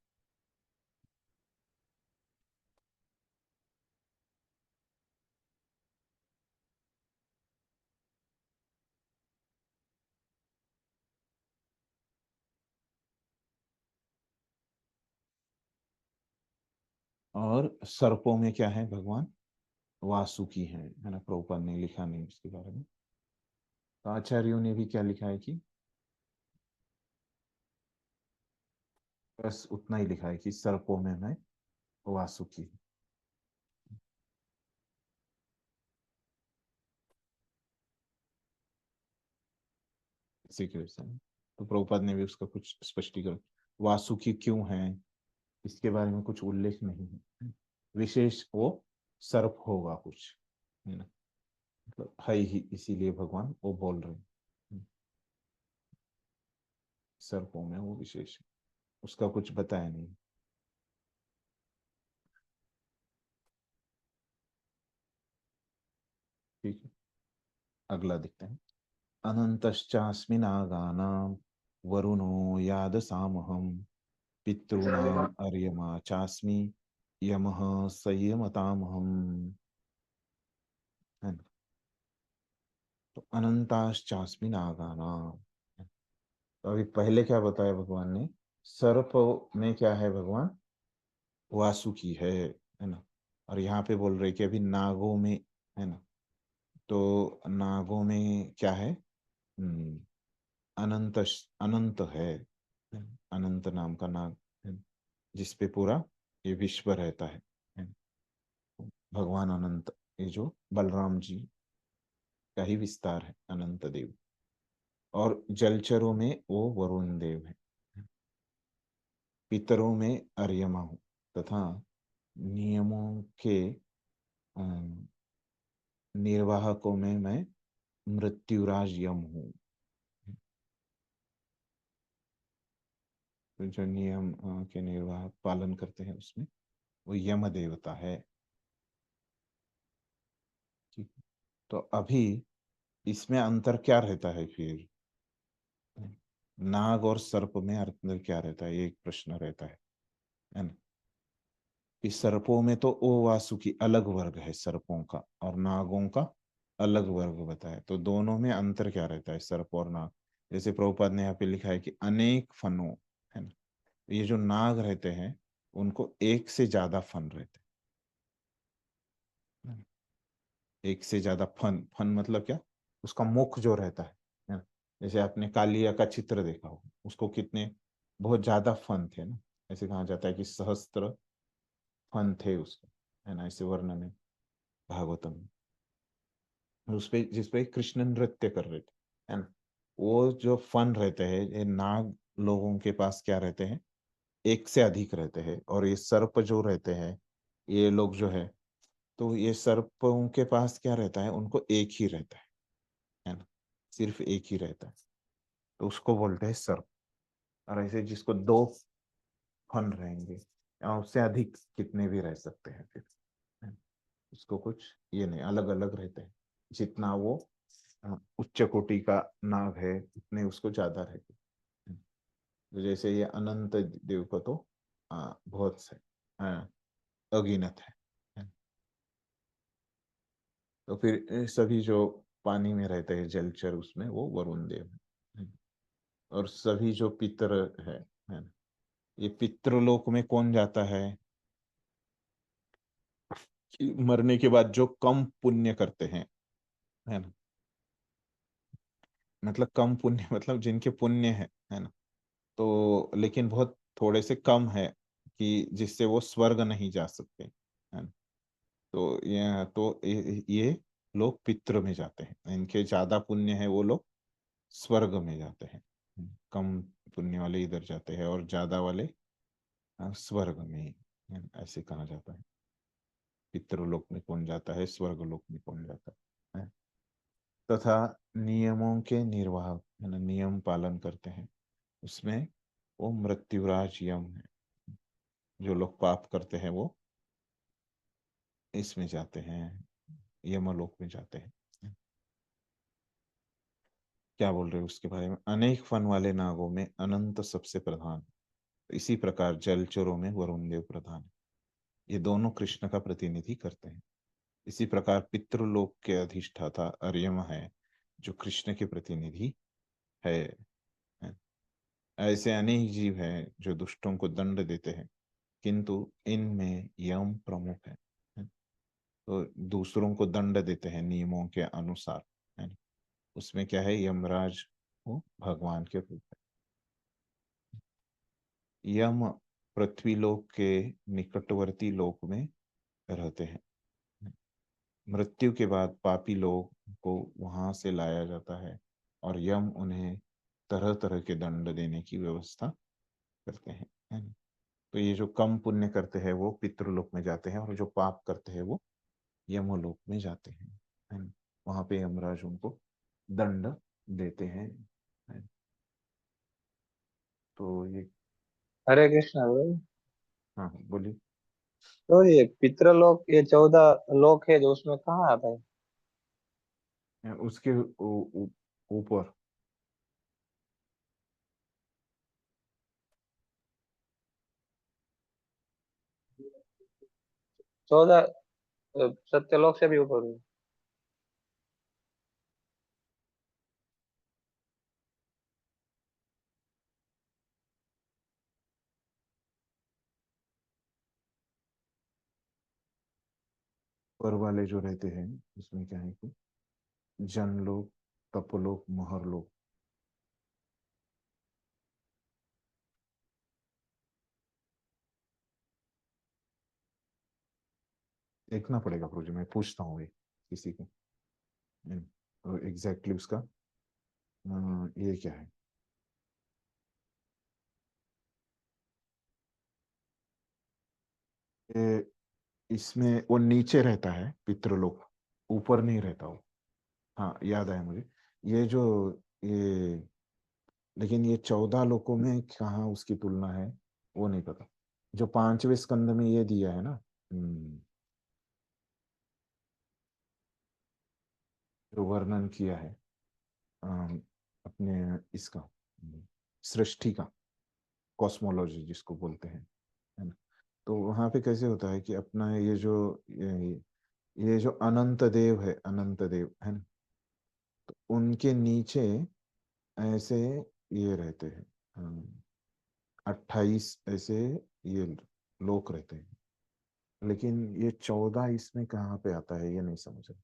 और सर्पों में क्या है, भगवान वासुकी है ना, प्रभुपाद ने लिखा नहीं उसके बारे में। तो आचार्यों ने भी क्या लिखा है कि बस उतना ही लिखा है कि सर्पों में मैं वासुकी हूँ। इसी के वजह से तो प्रभुपाद ने भी उसका कुछ स्पष्टीकरण, वासुकी क्यों है इसके बारे में कुछ उल्लेख नहीं है, विशेष वो सर्प होगा कुछ, है ना, मतलब है ही, इसीलिए भगवान वो बोल रहे हैं सर्पों में वो विशेष है, उसका कुछ बताया नहीं। ठीक है, अगला देखते हैं। अनन्तश्चास्मिनागानां वरुणो यादसामहं पितॄणाम् अर्यमा चास्मि यमः संयमतामहम्, है ना। तो अनंताश्चास्मि नागानां, तो अभी पहले क्या बताया भगवान ने, सर्प में क्या है भगवान, वासुकी है ना। और यहाँ पे बोल रहे कि अभी नागों में, है ना, तो नागों में क्या है, अनंत, अनंत है, अनंत नाम का नाग है, जिसपे पूरा ये विश्व रहता है ना? भगवान अनंत, ये जो बलराम जी का ही विस्तार है अनंत देव। और जलचरों में वो वरुण देव है, पितरों में अर्यमा हूँ, तथा नियमों के निर्वाहकों में मैं मृत्युराज यम हूँ। तो जो नियम के निर्वाह पालन करते हैं उसमें वो यम देवता है। ठीक। तो अभी इसमें अंतर क्या रहता है फिर? नाग और सर्प में अंतर क्या रहता है, ये एक प्रश्न रहता है ना? कि सर्पों में तो ओ वासुकी अलग वर्ग है सर्पों का, और नागों का अलग वर्ग बताया। तो दोनों में अंतर क्या रहता है सर्प और नाग? जैसे प्रभुपाद ने यहाँ पे लिखा है कि अनेक फनों, है ना? ये जो नाग रहते हैं उनको एक से ज्यादा फन रहते हैं। एक से ज्यादा फन, फन मतलब क्या? उसका मुख जो रहता है ना? जैसे आपने कालिया का चित्र देखा हो, उसको कितने बहुत ज्यादा फन थे ना। ऐसे कहा जाता है कि सहस्त्र फन थे उसको, है ना? ऐसे वर्णन है भागवतम में। उस पे जिसपे कृष्ण नृत्य कर रहे थे, है ना? वो जो फन रहते हैं ये नाग लोगों के पास क्या रहते हैं, एक से अधिक रहते हैं। और ये सर्प जो रहते हैं, ये लोग जो है, तो ये सर्पों के पास क्या रहता है, उनको एक ही रहता है ना? सिर्फ एक ही रहता है, तो उसको बोलते हैं सर्प। और ऐसे जिसको दो फन रहेंगे या उससे अधिक कितने भी रह सकते हैं फिर, है ना? उसको कुछ ये नहीं, अलग अलग रहते हैं। जितना वो उच्च कोटि का नाग है उतने उसको ज्यादा रहते हैं। तो जैसे ये अनंत देव को तो बहुत से अगिनत है। तो फिर सभी जो पानी में रहते हैं जलचर, उसमें वो वरुण देव है। और सभी जो पितर है ना? ये पितृलोक में कौन जाता है? कि मरने के बाद जो कम पुण्य करते हैं, है ना? मतलब कम पुण्य मतलब जिनके पुण्य है ना? तो लेकिन बहुत थोड़े से कम है कि जिससे वो स्वर्ग नहीं जा सकते, है ना? तो ये लोग पितृ में जाते हैं। इनके ज्यादा पुण्य है वो लोग स्वर्ग में जाते हैं। कम पुण्य वाले इधर जाते हैं और ज्यादा वाले स्वर्ग में, है ना? ऐसे कहा जाता है। पितृलोक में कौन जाता है, स्वर्ग लोक में कौन जाता है। तथा नियमों के निर्वाह, है ना, नियम पालन करते हैं उसमें वो मृत्युराज यम है। जो लोग पाप करते हैं वो इसमें जाते हैं, यमलोक में जाते हैं। क्या बोल रहे हो उसके बारे में? अनेक फन वाले नागों में अनंत सबसे प्रधान, इसी प्रकार जलचरों में वरुण देव प्रधान है। ये दोनों कृष्ण का प्रतिनिधि करते हैं। इसी प्रकार पितृलोक के अधिष्ठाता अर्यम है, जो कृष्ण के प्रतिनिधि है। ऐसे अनेक जीव हैं जो दुष्टों को दंड देते हैं, किंतु इनमें यम प्रमुख है। तो दूसरों को दंड देते हैं नियमों के अनुसार, है ना? उसमें क्या है, यमराज वो भगवान के रूप है। यम पृथ्वी लोक के निकटवर्ती लोक में रहते हैं। मृत्यु के बाद पापी लोग को वहां से लाया जाता है और यम उन्हें तरह तरह के दंड देने की व्यवस्था करते हैं, है ना? तो ये जो कम पुण्य करते हैं वो पितृलोक में जाते हैं, और जो पाप करते हैं वो यमलोक में जाते हैं, है ना? वहां पे यमराज उनको दंड देते हैं, है? तो ये, हरे कृष्णा भाई। हाँ हाँ, बोलिए। तो ये पितृलोक, ये 14 लोक है जो उसमें कहाँ आता है? उसके ऊपर। 14 सत्यलोक से भी ऊपर है? ऊपर वाले जो रहते हैं उसमें क्या है कि जनलोक, तपलोक, महरलोक। देखना पड़ेगा प्रोजेक्ट, मैं पूछता हूँ ये किसी को, तो एग्जैक्टली उसका ये क्या है। ये इसमें वो नीचे रहता है पितृलोक, ऊपर नहीं रहता वो। हाँ याद आया मुझे। ये जो ये लेकिन ये 14 लोकों में कहाँ उसकी तुलना है वो नहीं पता। जो 5वें स्कंद में ये दिया है ना, जो वर्णन किया है अपने इसका, सृष्टि का, कॉस्मोलॉजी जिसको बोलते हैं, है ना। तो वहां पे कैसे होता है कि अपना ये जो अनंत देव है, अनंत देव है ना, तो उनके नीचे ऐसे ये रहते हैं, 28 ऐसे ये लोक रहते हैं। लेकिन ये 14 इसमें कहाँ पे आता है ये नहीं समझ रहा।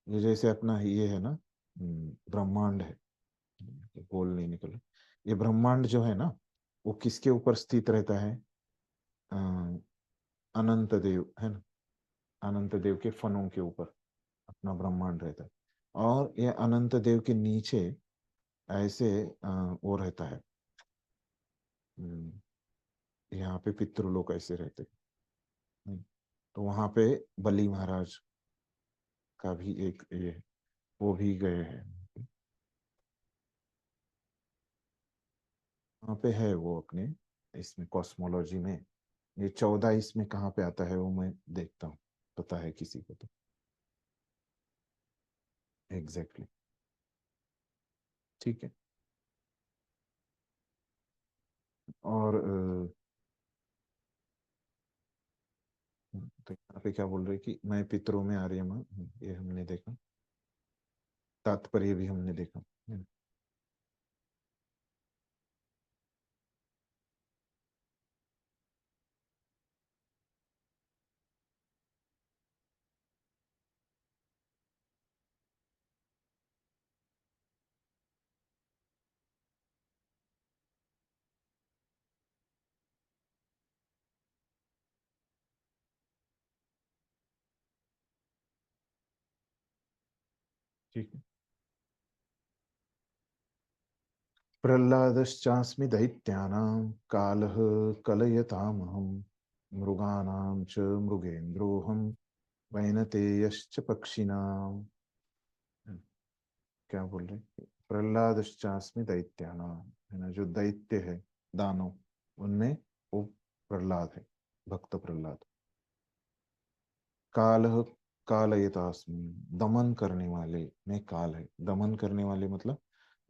ये जैसे अपना ये है ना, ब्रह्मांड है, बोल नहीं निकल रहा। ये ब्रह्मांड जो है ना, वो किसके ऊपर स्थित रहता है? अ, अनंत देव है ना, अनंत देव के फनों के ऊपर अपना ब्रह्मांड रहता है। और ये अनंत देव के नीचे ऐसे वो रहता है, हम्म, यहाँ पे पितृलोक ऐसे रहते हैं। तो वहां पे बलि महाराज का भी एक ये, वो भी गए हैं वहां पे, है वो अपने इसमें कॉस्मोलॉजी में। ये 14 इसमें कहाँ पे आता है वो मैं देखता हूँ, पता है किसी को तो। Exactly exactly. ठीक है। और तो यहाँ पे क्या बोल रहे कि मैं पितरों में आर्यमा, ये हमने देखा, तात्पर्य भी हमने देखा, है ना? ठीक है। प्रह्लादश्चास्मि दैत्यानां कालः कलयतामहं मृगाणां च मृगेन्द्रोऽहं वैनतेयश्च पक्षिणां। क्या बोल रहे? प्रह्लादश्चास्मि दैत्यानां, है ना, जो दैत्य है, दानव, उनमें वो प्रह्लाद है, भक्त प्रह्लाद। काल, कालयतास्मि, दमन करने वाले में काल है। दमन करने वाले मतलब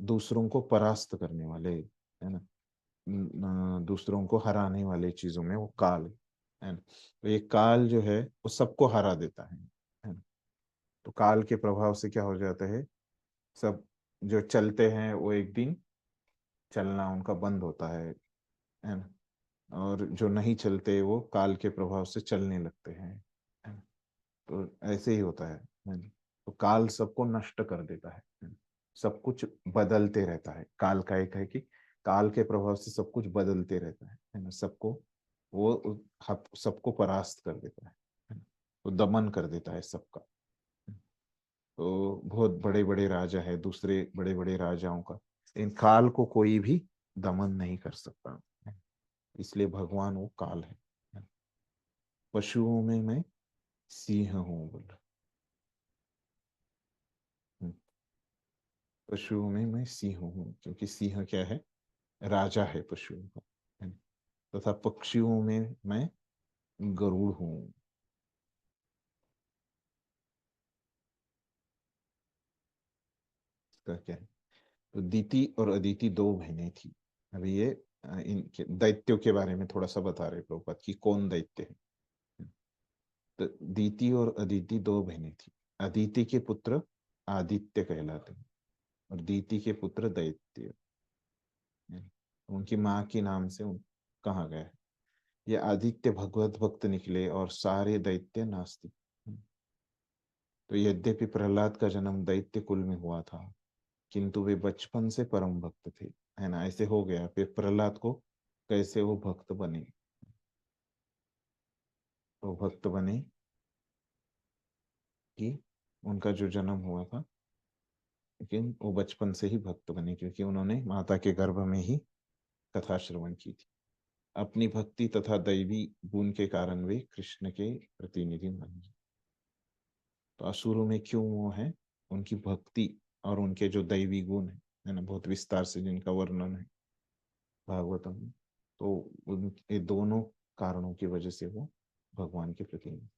दूसरों को परास्त करने वाले, है ना, दूसरों को हराने वाले चीजों में वो काल है ना। तो ये काल जो है वो सबको हरा देता है ना। तो काल के प्रभाव से क्या हो जाता है, सब जो चलते हैं वो एक दिन चलना उनका बंद होता है ना। और जो नहीं चलते वो काल के प्रभाव से चलने लगते हैं। तो ऐसे ही होता है ना? तो काल सबको नष्ट कर देता है ना? सब कुछ बदलते रहता है। काल का एक है कि काल के प्रभाव से सब कुछ बदलते रहता है ना। सबको वो सबको परास्त कर देता है ना? तो दमन कर देता है सबका। तो बहुत बड़े बड़े राजा है, दूसरे बड़े बड़े राजाओं का, इन काल को कोई भी दमन नहीं कर सकता, इसलिए भगवान वो काल है। पशुओं में मैं सिंह हूँ बोल रहा। पशुओं में मैं सिंह हूँ, क्योंकि सिंह क्या है, राजा है पशुओं का, है ना। तथा पक्षियों में मैं गरुड़ हूँ। इसका क्या है? तो दीति और अदिति दो बहनें थी। अभी ये इनके दैत्यों के बारे में थोड़ा सा बता रहे प्रभुपाद कि कौन दैत्य है। तो दीति और अदिति दो बहनें थी। अदिति के पुत्र आदित्य कहलाते हैं और दीति के पुत्र दैत्य है। उनकी माँ के नाम से कहा गया है। ये आदित्य भगवत भक्त निकले और सारे दैत्य नास्तिक। तो यद्यपि प्रहलाद का जन्म दैत्य कुल में हुआ था, किंतु वे बचपन से परम भक्त थे, है ना। ऐसे हो गया फिर प्रहलाद को कैसे वो भक्त बने, वो भक्त बने कि उनका जो जन्म हुआ था, लेकिन वो बचपन से ही भक्त बने क्योंकि उन्होंने माता के गर्भ में ही कथा श्रवण की थी। अपनी भक्ति तथा दैवी गुण के कारण वे कृष्ण के प्रतिनिधि बने। तो असुरों में क्यों वो है? उनकी भक्ति और उनके जो दैवी गुण है ना, बहुत विस्तार से जिनका वर्णन है भागवतम में, तो उन ये दोनों कारणों की वजह से वो भगवान के प्रतिनिधि।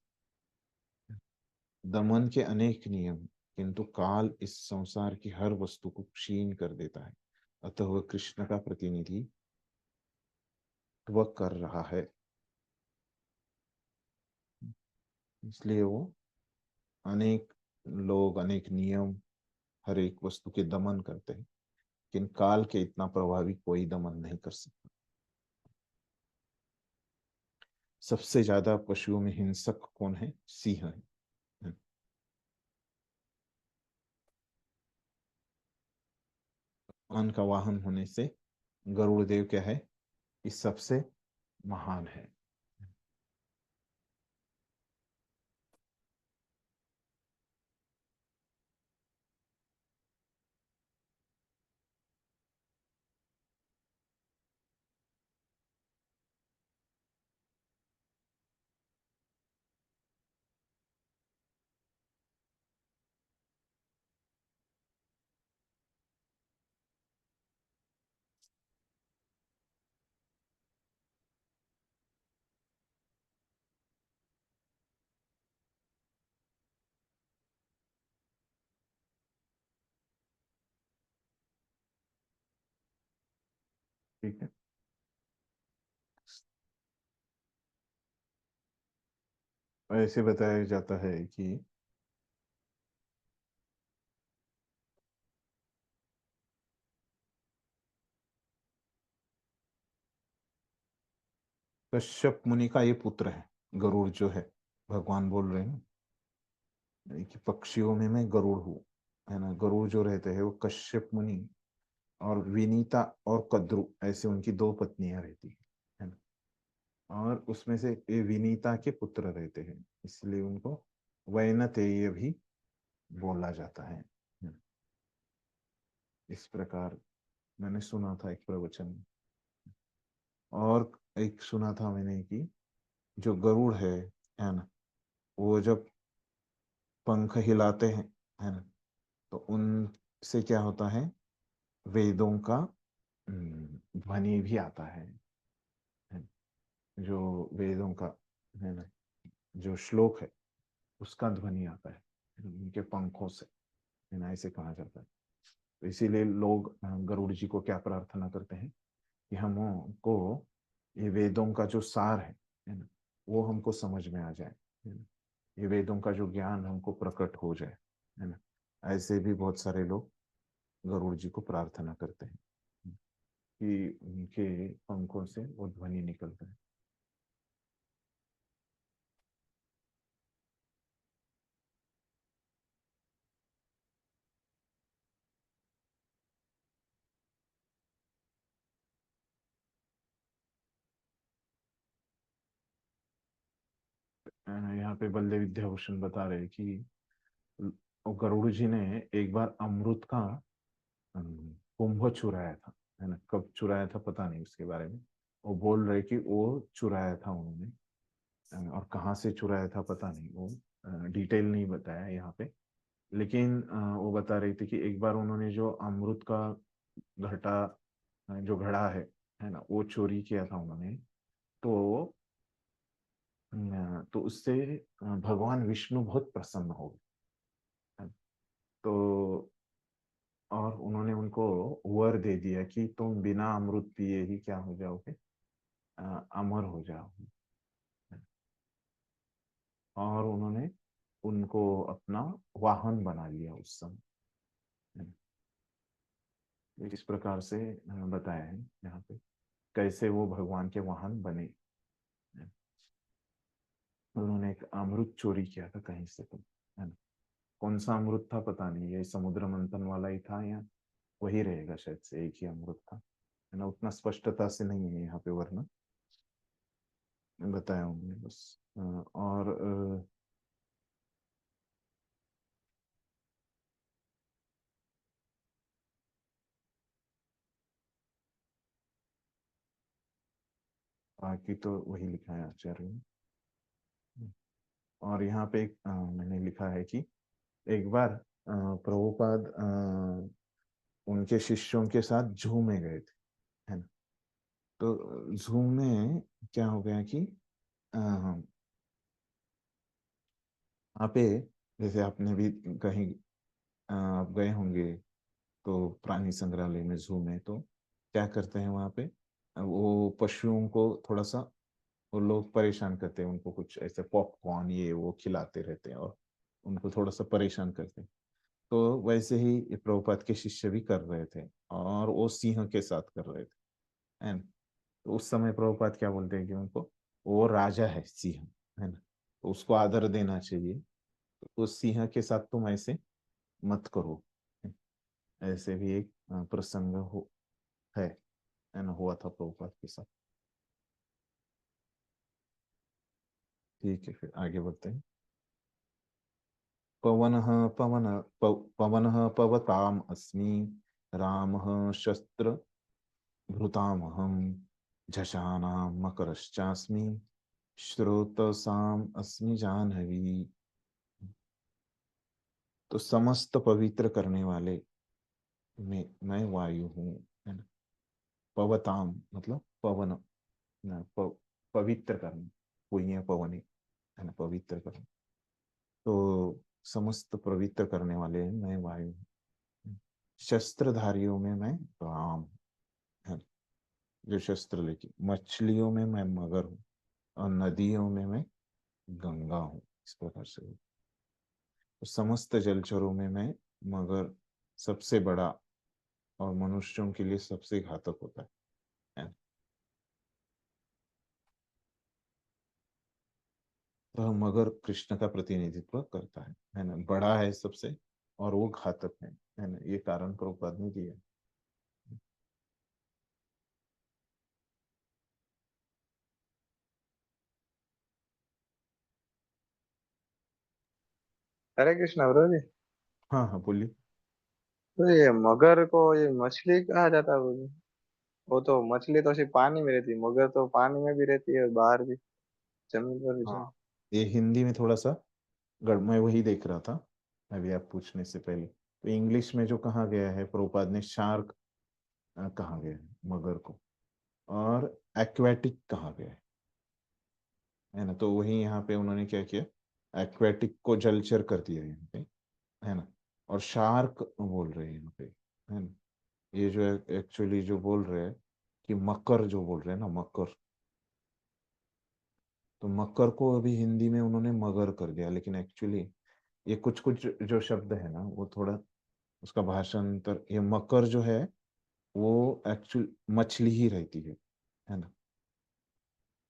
दमन के अनेक नियम, किंतु काल इस संसार की हर वस्तु को क्षीण कर देता है, अतः वह कृष्ण का प्रतिनिधित्व कर रहा है। इसलिए वो अनेक लोग, अनेक नियम, हर एक वस्तु के दमन करते हैं, लेकिन काल के इतना प्रभावी कोई दमन नहीं कर सकता। सबसे ज्यादा पशुओं में हिंसक कौन है? सिंह है। अन्न का वाहन होने से गरुड़ देव क्या है? इस सबसे महान है। ठीक है, ऐसे बताया जाता है कि कश्यप मुनि का ये पुत्र है गरुड़ जो है। भगवान बोल रहे हैं कि पक्षियों में मैं गरुड़ हूँ, है ना। गरुड़ जो रहते हैं वो कश्यप मुनि और विनीता और कद्रु, ऐसे उनकी दो पत्नियां रहती है ना। और उसमें से ये विनीता के पुत्र रहते हैं, इसलिए उनको वैनतेय भी बोला जाता है। इस प्रकार मैंने सुना था एक प्रवचन में। और एक सुना था मैंने कि जो गरुड़ है ना, वो जब पंख हिलाते हैं, है ना, तो उनसे क्या होता है? वेदों का ध्वनि भी आता है। जो वेदों का, है ना, जो श्लोक है उसका ध्वनि आता है उनके पंखों से, है ना, ऐसे कहा जाता है। तो इसीलिए लोग गरुड़ जी को क्या प्रार्थना करते हैं कि हमको ये वेदों का जो सार है ना, वो हमको समझ में आ जाए, है ना, ये वेदों का जो ज्ञान हमको प्रकट हो जाए, है ना। ऐसे भी बहुत सारे लोग गरुड़ जी को प्रार्थना करते हैं कि उनके पंखों से वो ध्वनि निकलता है। यहाँ पे बल्ले विद्याभूषण बता रहे कि गरुड़ जी ने एक बार अमृत का कुंभ चुराया था, है ना। कब चुराया था पता नहीं उसके बारे में। वो बोल रहे कि वो चुराया था उन्होंने, और कहाँ से चुराया था पता नहीं, वो डिटेल नहीं बताया यहाँ पे। लेकिन वो बता रही थी कि एक बार उन्होंने जो अमृत का घटा, जो घड़ा है ना, वो चोरी किया था उन्होंने। तो तो उससे भगवान विष्णु बहुत प्रसन्न हो गए। तो और उन्होंने उनको वर दे दिया कि तुम बिना अमृत पिए ही क्या हो जाओगे? अमर हो जाओगे। और उन्होंने उनको अपना वाहन बना लिया उस समय। इस प्रकार से बताया है यहाँ पे कैसे वो भगवान के वाहन बने। उन्होंने एक अमृत चोरी किया था कहीं से, तो है ना। कौन सा अमृत था पता नहीं, ये समुद्र मंथन वाला ही था या वही रहेगा, शायद से एक ही अमृत था, है ना। उतना स्पष्टता से नहीं है यहाँ पे वर्णन बताया उन्होंने बस। और बाकी तो वही लिखा है आचार्य ने। और यहाँ पे एक मैंने लिखा है कि एक बार प्रभुपाद उनके शिष्यों के साथ जू में गए थे, है ना। तो जू में क्या हो गया कि वहाँ पे, जैसे आपने भी कहीं आप गए होंगे तो प्राणी संग्रहालय में, जू में, तो क्या करते हैं वहाँ पे, वो पशुओं को थोड़ा सा वो लोग परेशान करते हैं, उनको कुछ ऐसे पॉपकॉर्न ये वो खिलाते रहते हैं और उनको थोड़ा सा परेशान करते हैं। तो वैसे ही ये प्रभुपाद के शिष्य भी कर रहे थे और वो सिंह के साथ कर रहे थे, है ना। तो उस समय प्रभुपाद क्या बोलते हैं कि उनको, वो राजा है सिंह, है ना, तो उसको आदर देना चाहिए, तो उस सिंह के साथ तुम ऐसे मत करो। ऐसे भी एक प्रसंग है ना, हुआ था प्रभुपाद के साथ। ठीक है, फिर आगे बढ़ते हैं। पवनः पवन पवनः पवताम् अस्मि, रामः शस्त्र भृतामहं, झषाणां मकरश्चास्मि, श्रोतसाम अस्मि जाह्नवी। तो समस्त पवित्र करने वाले में मैं वायु हूँ, है ना। पवताम मतलब पवन, ना पवित्र करना, पुण्य पवनी, है ना, पवित्र करना। तो समस्त पवित्र करने वाले मैं वायु हूँ। शस्त्रधारियों में मैं राम, है, जो शस्त्र लेके, मछलियों में मैं मगर हूँ और नदियों में मैं गंगा हूँ, इस प्रकार से। तो समस्त जलचरों में मैं मगर सबसे बड़ा और मनुष्यों के लिए सबसे घातक होता है। तो मगर कृष्ण का प्रतिनिधित्व करता है ना, बड़ा है सबसे और वो घातक है ना, ये कारण प्रभुपाद ने दिया। हरे कृष्णा ब्रो जी। हाँ हाँ, बोलिए। तो ये मगर को ये मछली कहा जाता है ब्रो जी? वो तो मछली तो सिर्फ पानी में रहती है, मगर तो पानी में भी रहती है और बाहर भी, जमीन पर भी हाँ, शायद। ये हिंदी में थोड़ा सा मैं वही देख रहा था अभी आप पूछने से पहले। तो इंग्लिश में जो कहा गया है, प्रभुपाद ने शार्क कहा गया है मगर को, और एक्वेटिक कहा गया है ना। तो वही यहाँ पे उन्होंने क्या किया, एक्वेटिक को जलचर कर दिया यहाँ पे, है ना, और शार्क बोल रहे हैं यहाँ पे, है ना। ये जो एक्चुअली जो बोल रहे हैं कि मकर, जो बोल रहे हैं ना मकर, तो मकर को अभी हिंदी में उन्होंने मगर कर दिया, लेकिन एक्चुअली ये कुछ कुछ जो शब्द है ना, वो थोड़ा उसका भाषांतर, ये मकर जो है वो एक्चुअल मछली ही रहती है ना।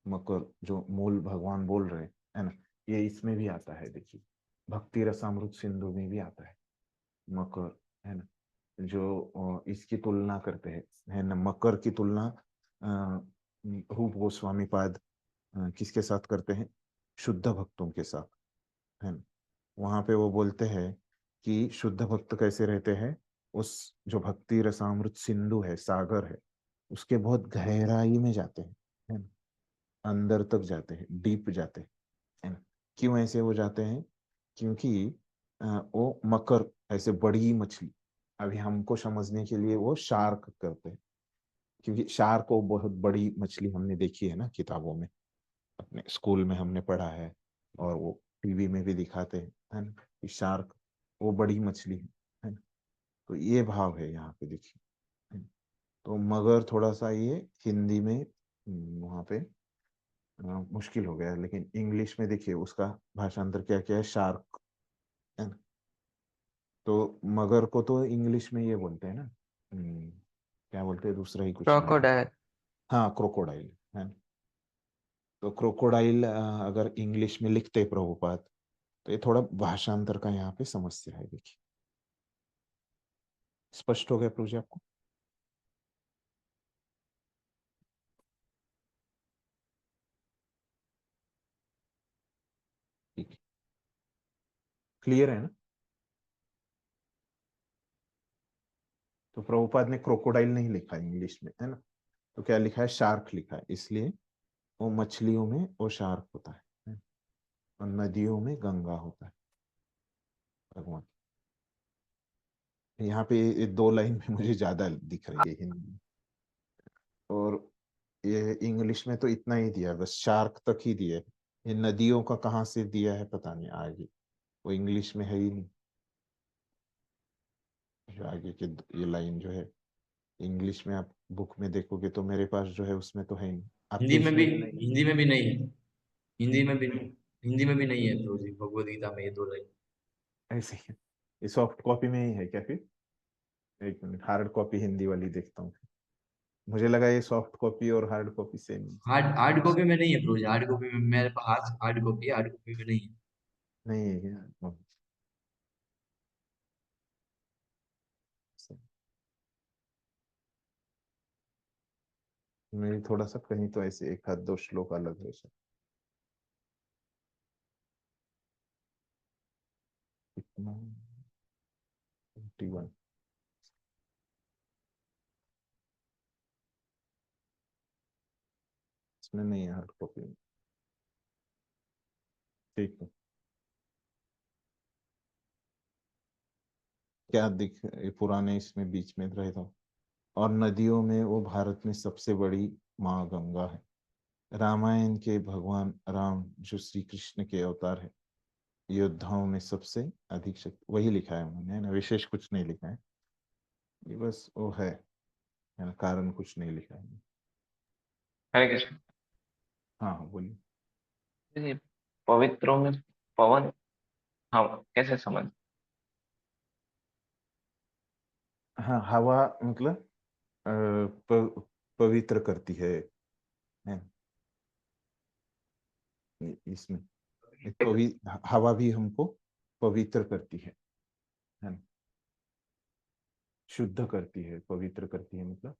मकर जो मूल भगवान बोल रहे हैं ना, ये इसमें भी आता है, देखिए भक्ति रसामृत सिंधु में भी आता है मकर, है ना। जो इसकी तुलना करते हैं, है ना, मकर की तुलना रूप गोस्वामी पाद किसके साथ करते हैं, शुद्ध भक्तों के साथ, है ना। वहां पे वो बोलते हैं कि शुद्ध भक्त कैसे रहते हैं, उस जो भक्ति रसामृत सिंधु है, सागर है, उसके बहुत गहराई में जाते हैं, है ना, अंदर तक जाते हैं, डीप जाते हैं, है ना। क्यों ऐसे हो जाते हैं, क्योंकि वो मकर ऐसे बड़ी मछली, अभी हमको समझने के लिए वो शार्क करते हैं, क्योंकि शार्क को बहुत बड़ी मछली हमने देखी है ना किताबों में, अपने स्कूल में हमने पढ़ा है, और वो टीवी में भी दिखाते हैं, है ना, कि शार्क वो बड़ी मछली है ना। तो ये भाव है यहाँ पे, देखिए, है ना? तो मगर थोड़ा सा ये हिंदी में वहाँ पे मुश्किल हो गया है, लेकिन इंग्लिश में देखिए उसका भाषांतर क्या क्या है, शार्क, है ना। तो मगर को तो इंग्लिश में ये बोलते हैं ना, क्या बोलते हैं, दूसरा ही कुछ नाम है। क्रोकोडाइल। हाँ, क्रोकोडाइल, है ना। तो क्रोकोडाइल अगर इंग्लिश में लिखते प्रभुपाद, तो ये थोड़ा भाषांतर का यहाँ पे समस्या है, देखिए। स्पष्ट हो गया प्रभु जी आपको? ठीक है, क्लियर है ना। तो प्रभुपाद ने क्रोकोडाइल नहीं लिखा है इंग्लिश में, है ना, तो क्या लिखा है, शार्क लिखा है, इसलिए वो मछलियों में वो शार्क होता है, और नदियों में गंगा होता है भगवान। यहाँ पे ये दो लाइन में मुझे ज्यादा दिख रही है हिंदी में। और ये इंग्लिश में तो इतना ही दिया है, बस शार्क तक ही दिया है। ये नदियों का कहाँ से दिया है पता नहीं, आगे वो इंग्लिश में है ही नहीं। जो आगे के ये लाइन जो है इंग्लिश में आप बुक में देखोगे तो मेरे पास जो है उसमें तो है ही नहीं, आपके उसमें भी नहीं है। हिंदी में भी नहीं है। हिंदी में भी नहीं। हिंदी में भी नहीं है तो जी भगवत गीता में ये दो लाइन। ऐसे ही ये सॉफ्ट कॉपी में ही है क्या फिर? एक मिनट, हार्ड कॉपी हिंदी वाली देखता हूँ। मुझे लगा ये सॉफ्ट कॉपी और hard copy same hard copy में नहीं है प्रोज। हार्ड कॉपी में मेरे पास हार्ड कॉपी है, हार्ड कॉपी में नहीं है। नहीं है क्या? मेरी थोड़ा सा कहीं तो ऐसे एक आध दो श्लोक अलग है शायद। कितना 21 इसमें नहीं है हार्ड कॉपी में। ठीक है, क्या दिख ये पुराने इसमें बीच में रहे था। और नदियों में वो भारत में सबसे बड़ी माँ गंगा है। रामायण के भगवान राम जो श्री कृष्ण के अवतार है, योद्धाओं में सबसे अधिक शक्ति, वही लिखा है उन्होंने, है ना, विशेष कुछ नहीं लिखा है। ये बस वो है ना, कारण कुछ नहीं लिखा है। हरे कृष्ण हाँ हाँ बोलिए। जी। पवित्रों में पवन, हाँ कैसे समझ। हाँ, हवा मतलब पवित्र करती है इसमें। हवा भी हमको पवित्र करती है ना, शुद्ध करती है, पवित्र करती है मतलब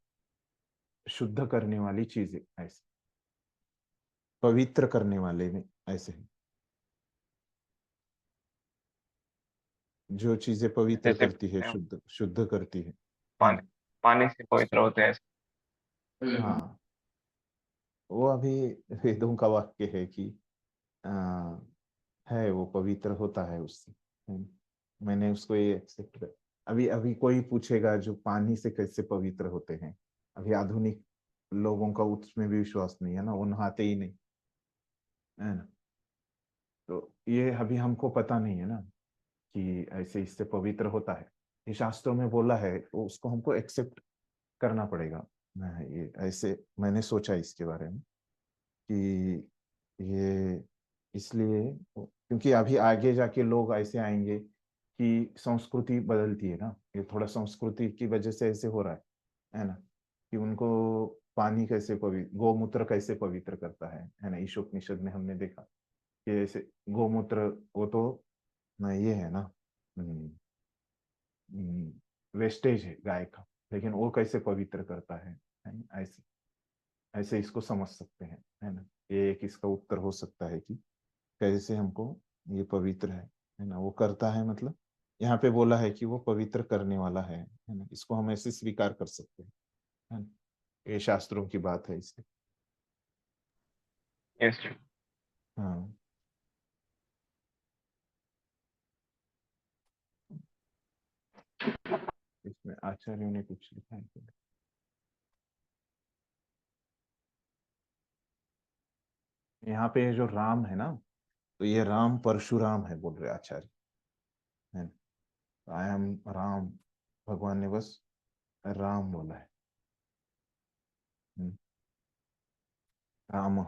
शुद्ध करने वाली चीजें, ऐसे पवित्र करने वाले में ऐसे है। जो चीजें पवित्र जैसे करती है, शुद्ध शुद्ध करती है पानी, ना। पानी से पवित्र होते हैं। हाँ, वो अभी वेदों का वाक्य है कि आ, है वो पवित्र होता है उससे, है ना? मैंने उसको ये एक्सेप्ट कर। अभी अभी कोई पूछेगा जो पानी से कैसे पवित्र होते हैं, अभी आधुनिक लोगों का उसमें भी विश्वास नहीं है ना, वो नहाते ही नहीं, है ना। तो ये अभी हमको पता नहीं है ना कि ऐसे इससे पवित्र होता है। ये शास्त्रों में बोला है तो उसको हमको एक्सेप्ट करना पड़ेगा। मैं ये ऐसे मैंने सोचा इसके बारे में कि ये इसलिए क्योंकि अभी आगे जाके लोग ऐसे आएंगे कि संस्कृति बदलती है ना, ये थोड़ा संस्कृति की वजह से ऐसे हो रहा है ना, कि उनको पानी कैसे पवित्र, गोमूत्र कैसे पवित्र करता है ना। ईशोपनिषद में हमने देखा कि ऐसे गोमूत्र वो तो ना ये है ना, वेस्टेज है गाय का, लेकिन वो कैसे पवित्र करता है ना? ऐसे ऐसे इसको समझ सकते हैं, है ना। ये एक इसका उत्तर हो सकता है कि कैसे हमको ये पवित्र है ना, वो करता है मतलब यहाँ पे बोला है कि वो पवित्र करने वाला है ना, इसको हम ऐसे स्वीकार कर सकते हैं, है ना। ये शास्त्रों की बात है इसलिए। यस। हाँ, इसमें आचार्यों ने कुछ लिखा है क्या? यहाँ पे जो राम है ना, तो ये राम परशुराम है बोल रहे आचार्य, है ना। आई एम राम, भगवान ने बस राम बोला है। हम्म, राम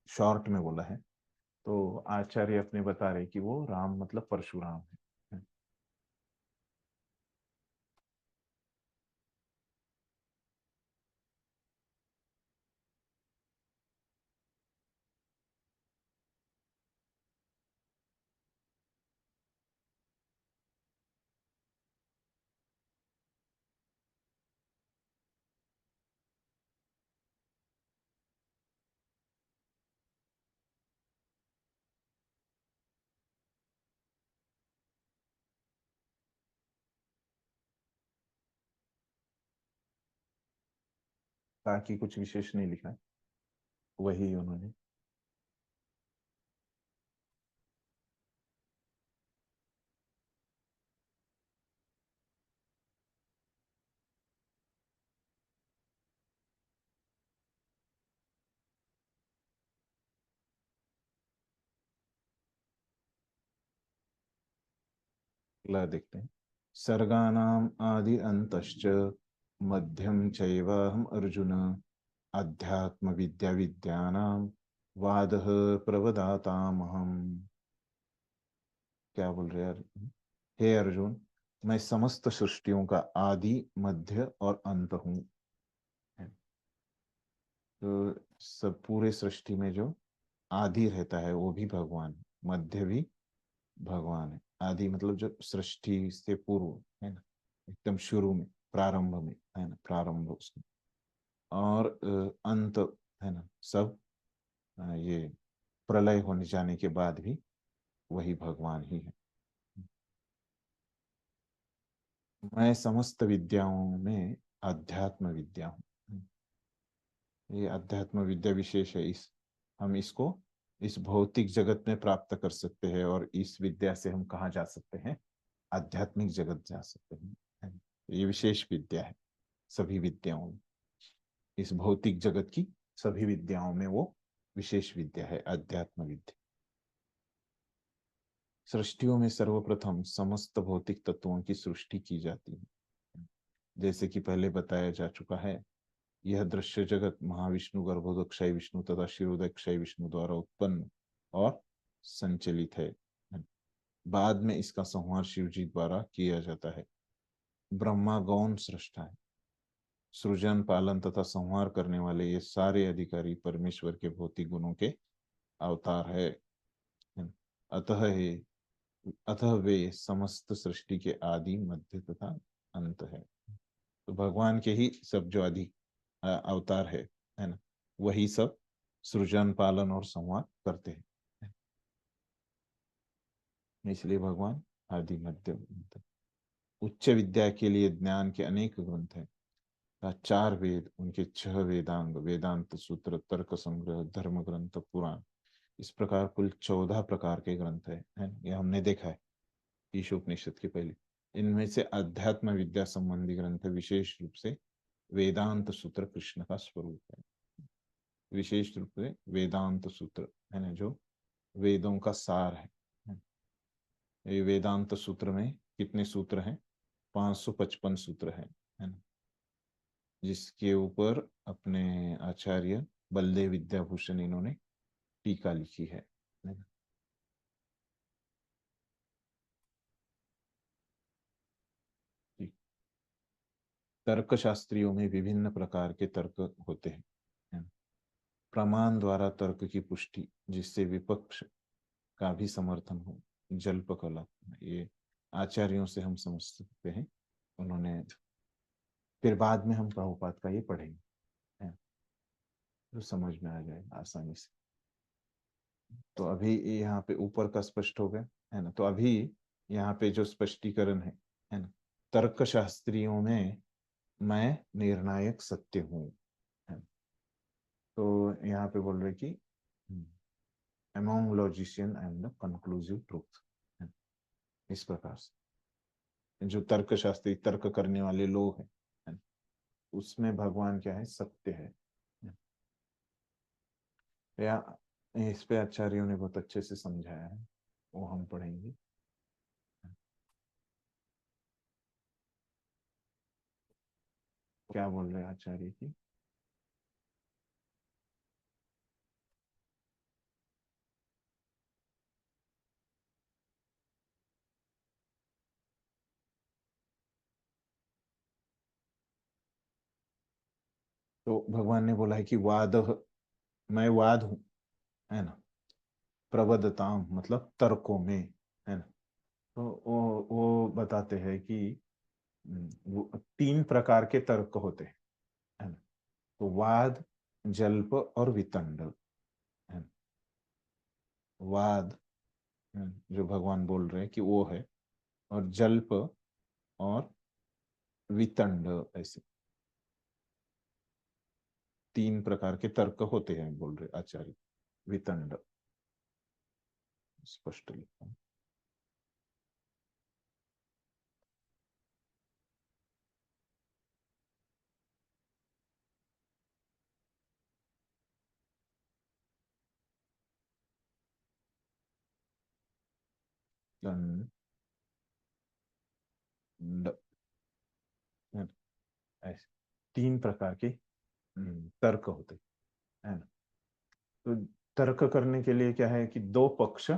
शॉर्ट में बोला है। तो आचार्य अपने बता रहे कि वो राम मतलब परशुराम है। बाकी कुछ विशेष नहीं लिखा है। वही उन्होंने अगला देखते हैं। सर्गानाम आदि अंतश्च मध्यम चैवाहम अर्जुन अध्यात्म विद्या विद्यानाम वादः प्रवदातामहम। क्या बोल रहे हैं अर्जुन? हे अर्जुन, मैं समस्त सृष्टियों का आदि मध्य और अंत हूँ। तो सब पूरे सृष्टि में जो आदि रहता है वो भी भगवान है, मध्य भी भगवान है। आदि मतलब जो सृष्टि से पूर्व है ना, एकदम शुरू में, प्रारंभ में है ना, प्रारंभ उसमें। और अंत है ना, सब ये प्रलय होने जाने के बाद भी वही भगवान ही है। मैं समस्त विद्याओं में अध्यात्म विद्या हूँ। ये अध्यात्म विद्या विशेष है। इस हम इसको इस भौतिक जगत में प्राप्त कर सकते हैं और इस विद्या से हम कहाँ जा सकते हैं? आध्यात्मिक जगत जा सकते हैं। ये विशेष विद्या है सभी विद्याओं में। इस भौतिक जगत की सभी विद्याओं में वो विशेष विद्या है, अध्यात्म विद्या। सृष्टियों में सर्वप्रथम समस्त भौतिक तत्वों की सृष्टि की जाती है। जैसे कि पहले बताया जा चुका है, यह दृश्य जगत महाविष्णु गर्भोदक्षय विष्णु तथा क्षीरोदक्षय विष्णु द्वारा उत्पन्न और संचलित है। बाद में इसका संहार शिव जी द्वारा किया जाता है। ब्रह्मा गौण सृष्टा है। सृजन, पालन तथा संहार करने वाले ये सारे अधिकारी परमेश्वर के भौतिक गुणों के अवतार है। अतः है अतः वे समस्त सृष्टि के आदि मध्य तथा अंत है। तो भगवान के ही सब जो अवतार है ना, वही सब सृजन, पालन और संहार करते हैं। इसलिए भगवान आदि मध्य अंत। उच्च विद्या के लिए ज्ञान के अनेक ग्रंथ हैं। 4 वेद, उनके 6 वेदांग, वेदांत सूत्र, तर्क संग्रह, धर्म ग्रंथ, पुराण, इस प्रकार कुल 14 प्रकार के ग्रंथ है। ये हमने देखा है ईशोपनिषद के पहले। इनमें से अध्यात्म विद्या संबंधी ग्रंथ विशेष रूप से वेदांत सूत्र कृष्ण का स्वरूप है। विशेष रूप से वेदांत सूत्र है ना, जो वेदों का सार है। ये वेदांत सूत्र में कितने सूत्र हैं? 555 सूत्र है ना, जिसके ऊपर अपने आचार्य बलदेव विद्याभूषण इन्होंने टीका लिखी है ना? तर्क शास्त्रियों में विभिन्न प्रकार के तर्क होते हैं, है ना? प्रमाण द्वारा तर्क की पुष्टि, जिससे विपक्ष का भी समर्थन हो, जल्प कला, ये आचार्यों से हम समझ सकते हैं। उन्होंने फिर बाद में हम प्रभुपाद का ये पढ़ेंगे, है, तो समझ में आ जाएगा आसानी से। तो अभी यहाँ पे ऊपर का स्पष्ट हो गया है ना। तो अभी यहाँ पे जो स्पष्टीकरण है ना, तर्क शास्त्रियों में मैं निर्णायक सत्य हूँ, है ना? तो यहाँ पे बोल रहे कि among logician I am the conclusive truth, है ना? इस प्रकार से जो तर्क शास्त्री, तर्क करने वाले लोग हैं, है ना? उसमें भगवान क्या है? सत्य है। या इस पे आचार्यों ने बहुत अच्छे से समझाया है, वो हम पढ़ेंगे। क्या बोल रहे हैं आचार्य की? तो भगवान ने बोला है कि वाद, मैं वाद हूं, है ना, प्रवदताम मतलब तर्कों में, है ना। तो वो बताते हैं कि वो 3 प्रकार के तर्क होते हैं, है ना। तो वाद, जल्प और वितंड, है ना। वाद जो भगवान बोल रहे हैं कि वो है, और जल्प और वितंड, ऐसे। तीन प्रकार के तर्क होते हैं बोल रहे आचार्य। वितंड स्पष्ट लिखता हूं। दंड, ऐसे तीन प्रकार के तर्क होते है ना। तो तर्क करने के लिए क्या है कि दो पक्ष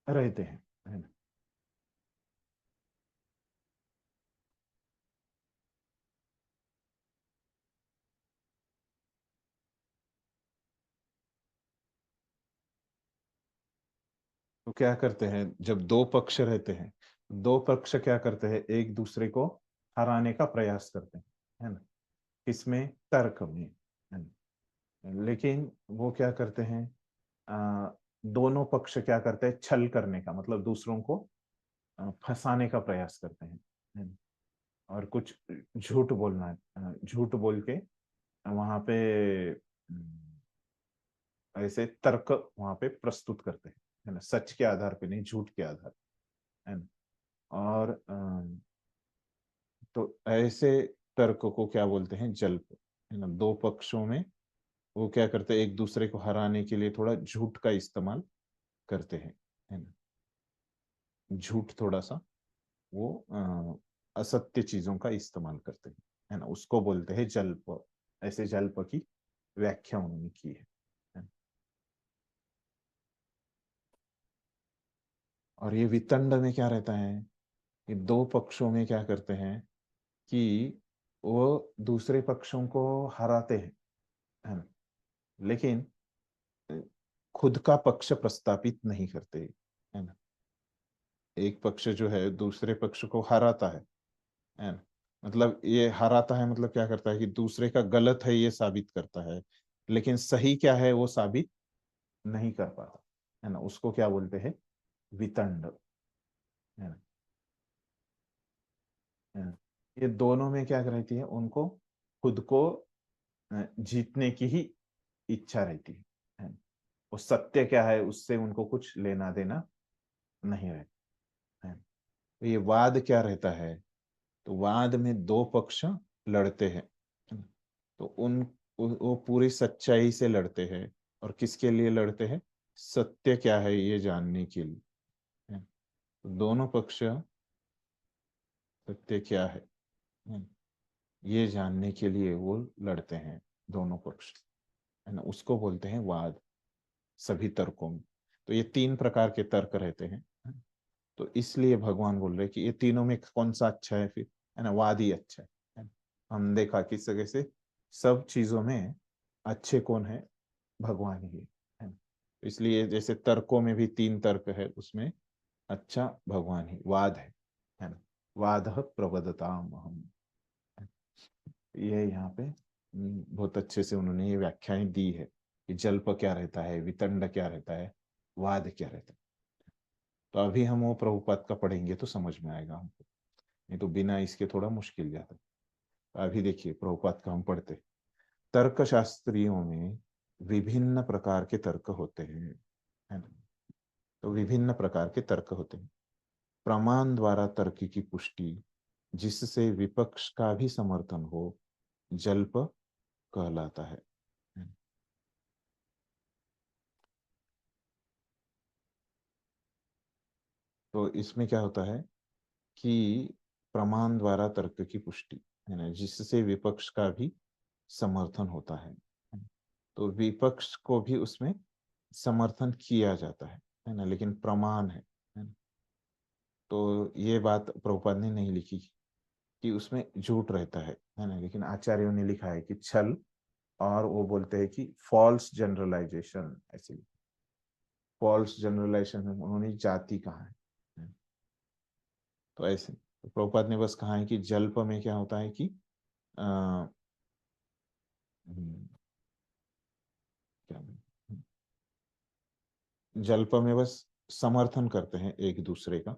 रहते हैं, है ना। तो क्या करते हैं जब दो पक्ष रहते हैं, दो पक्ष क्या करते हैं, एक दूसरे को हराने का प्रयास करते हैं, है ना, किसमें, तर्क में, है ना। लेकिन वो क्या करते हैं, दोनों पक्ष क्या करते हैं, छल करने का मतलब दूसरों को फंसाने का प्रयास करते हैं, है ना? और कुछ झूठ बोलना है, झूठ बोल के वहां पे ऐसे तर्क वहां पे प्रस्तुत करते हैं, है ना, सच के आधार पे नहीं, झूठ के आधार पे, है ना। और तो ऐसे तर्क को क्या बोलते हैं, जल्प, है ना। दो पक्षों में वो क्या करते हैं, एक दूसरे को हराने के लिए थोड़ा झूठ का इस्तेमाल करते हैं, है ना। झूठ थोड़ा सा वो असत्य चीजों का इस्तेमाल करते हैं, है ना, उसको बोलते हैं जल्प। ऐसे जल्प की व्याख्या उन्होंने की है ना? और ये वितंड में क्या रहता है कि दो पक्षों में क्या करते हैं कि वो दूसरे पक्षों को हराते हैं, है ना, लेकिन खुद का पक्ष प्रस्तापित नहीं करते, है ना। एक पक्ष जो है दूसरे पक्ष को हराता है ना। मतलब ये हराता है मतलब क्या करता है कि दूसरे का गलत है ये साबित करता है, लेकिन सही क्या है वो साबित नहीं कर पाता, है ना। उसको क्या बोलते हैं, वितंड, है ना। है ना? ये दोनों में क्या रहती है, उनको खुद को जीतने की ही इच्छा रहती है ना? वो सत्य क्या है उससे उनको कुछ लेना देना नहीं रहता है। तो ये वाद क्या रहता है, तो वाद में दो पक्ष लड़ते हैं, है ना? तो वो पूरी सच्चाई से लड़ते हैं, और किसके लिए लड़ते हैं, सत्य क्या है ये जानने के लिए, है। तो दोनों पक्ष सत्य क्या है, ये जानने के लिए वो लड़ते हैं, दोनों पक्ष, है ना। उसको बोलते हैं वाद, सभी तर्कों में। तो ये तीन प्रकार के तर्क रहते हैं, है ना? तो इसलिए भगवान बोल रहे हैं कि ये तीनों में कौन सा अच्छा है फिर, है ना, वाद ही अच्छा है ना? हम देखा किस जगह से सब चीजों में अच्छे कौन है, भगवान ही है ना। तो इसलिए जैसे तर्कों में भी तीन तर्क है, उसमें अच्छा भगवान ही, वाद है ना। वाद प्रवदताम हम, ये यहाँ पे बहुत अच्छे से उन्होंने ये व्याख्याएं दी है कि जल्प क्या रहता है, वितंड क्या रहता है, वाद क्या रहता है। तो अभी हम वो प्रभुपाद का पढ़ेंगे तो समझ में आएगा हमको, नहीं तो बिना इसके थोड़ा मुश्किल जाता है। अभी देखिए प्रभुपाद का हम पढ़ते, तर्क शास्त्रियों में विभिन्न प्रकार के तर्क होते हैं, है ना। तो विभिन्न प्रकार के तर्क होते हैं। प्रमाण द्वारा तर्क की पुष्टि जिससे विपक्ष का भी समर्थन हो, जल्प कहलाता है। तो इसमें क्या होता है कि प्रमाण द्वारा तर्क की पुष्टि, है ना, जिससे विपक्ष का भी समर्थन होता है। तो विपक्ष को भी उसमें समर्थन किया जाता है ना, लेकिन प्रमाण है ना। तो ये बात प्रभुपाद ने नहीं लिखी कि उसमें झूठ रहता है ना, लेकिन आचार्यों ने लिखा है कि छल, और वो बोलते हैं कि फॉल्स जनरलाइजेशन, ऐसे फॉल्स जनरलाइजेशन में उन्होंने जाति कहा है। तो ऐसे तो प्रभुपाद ने बस कहा है कि जल्प में क्या होता है कि आ, क्या जल्प में बस समर्थन करते हैं एक दूसरे का,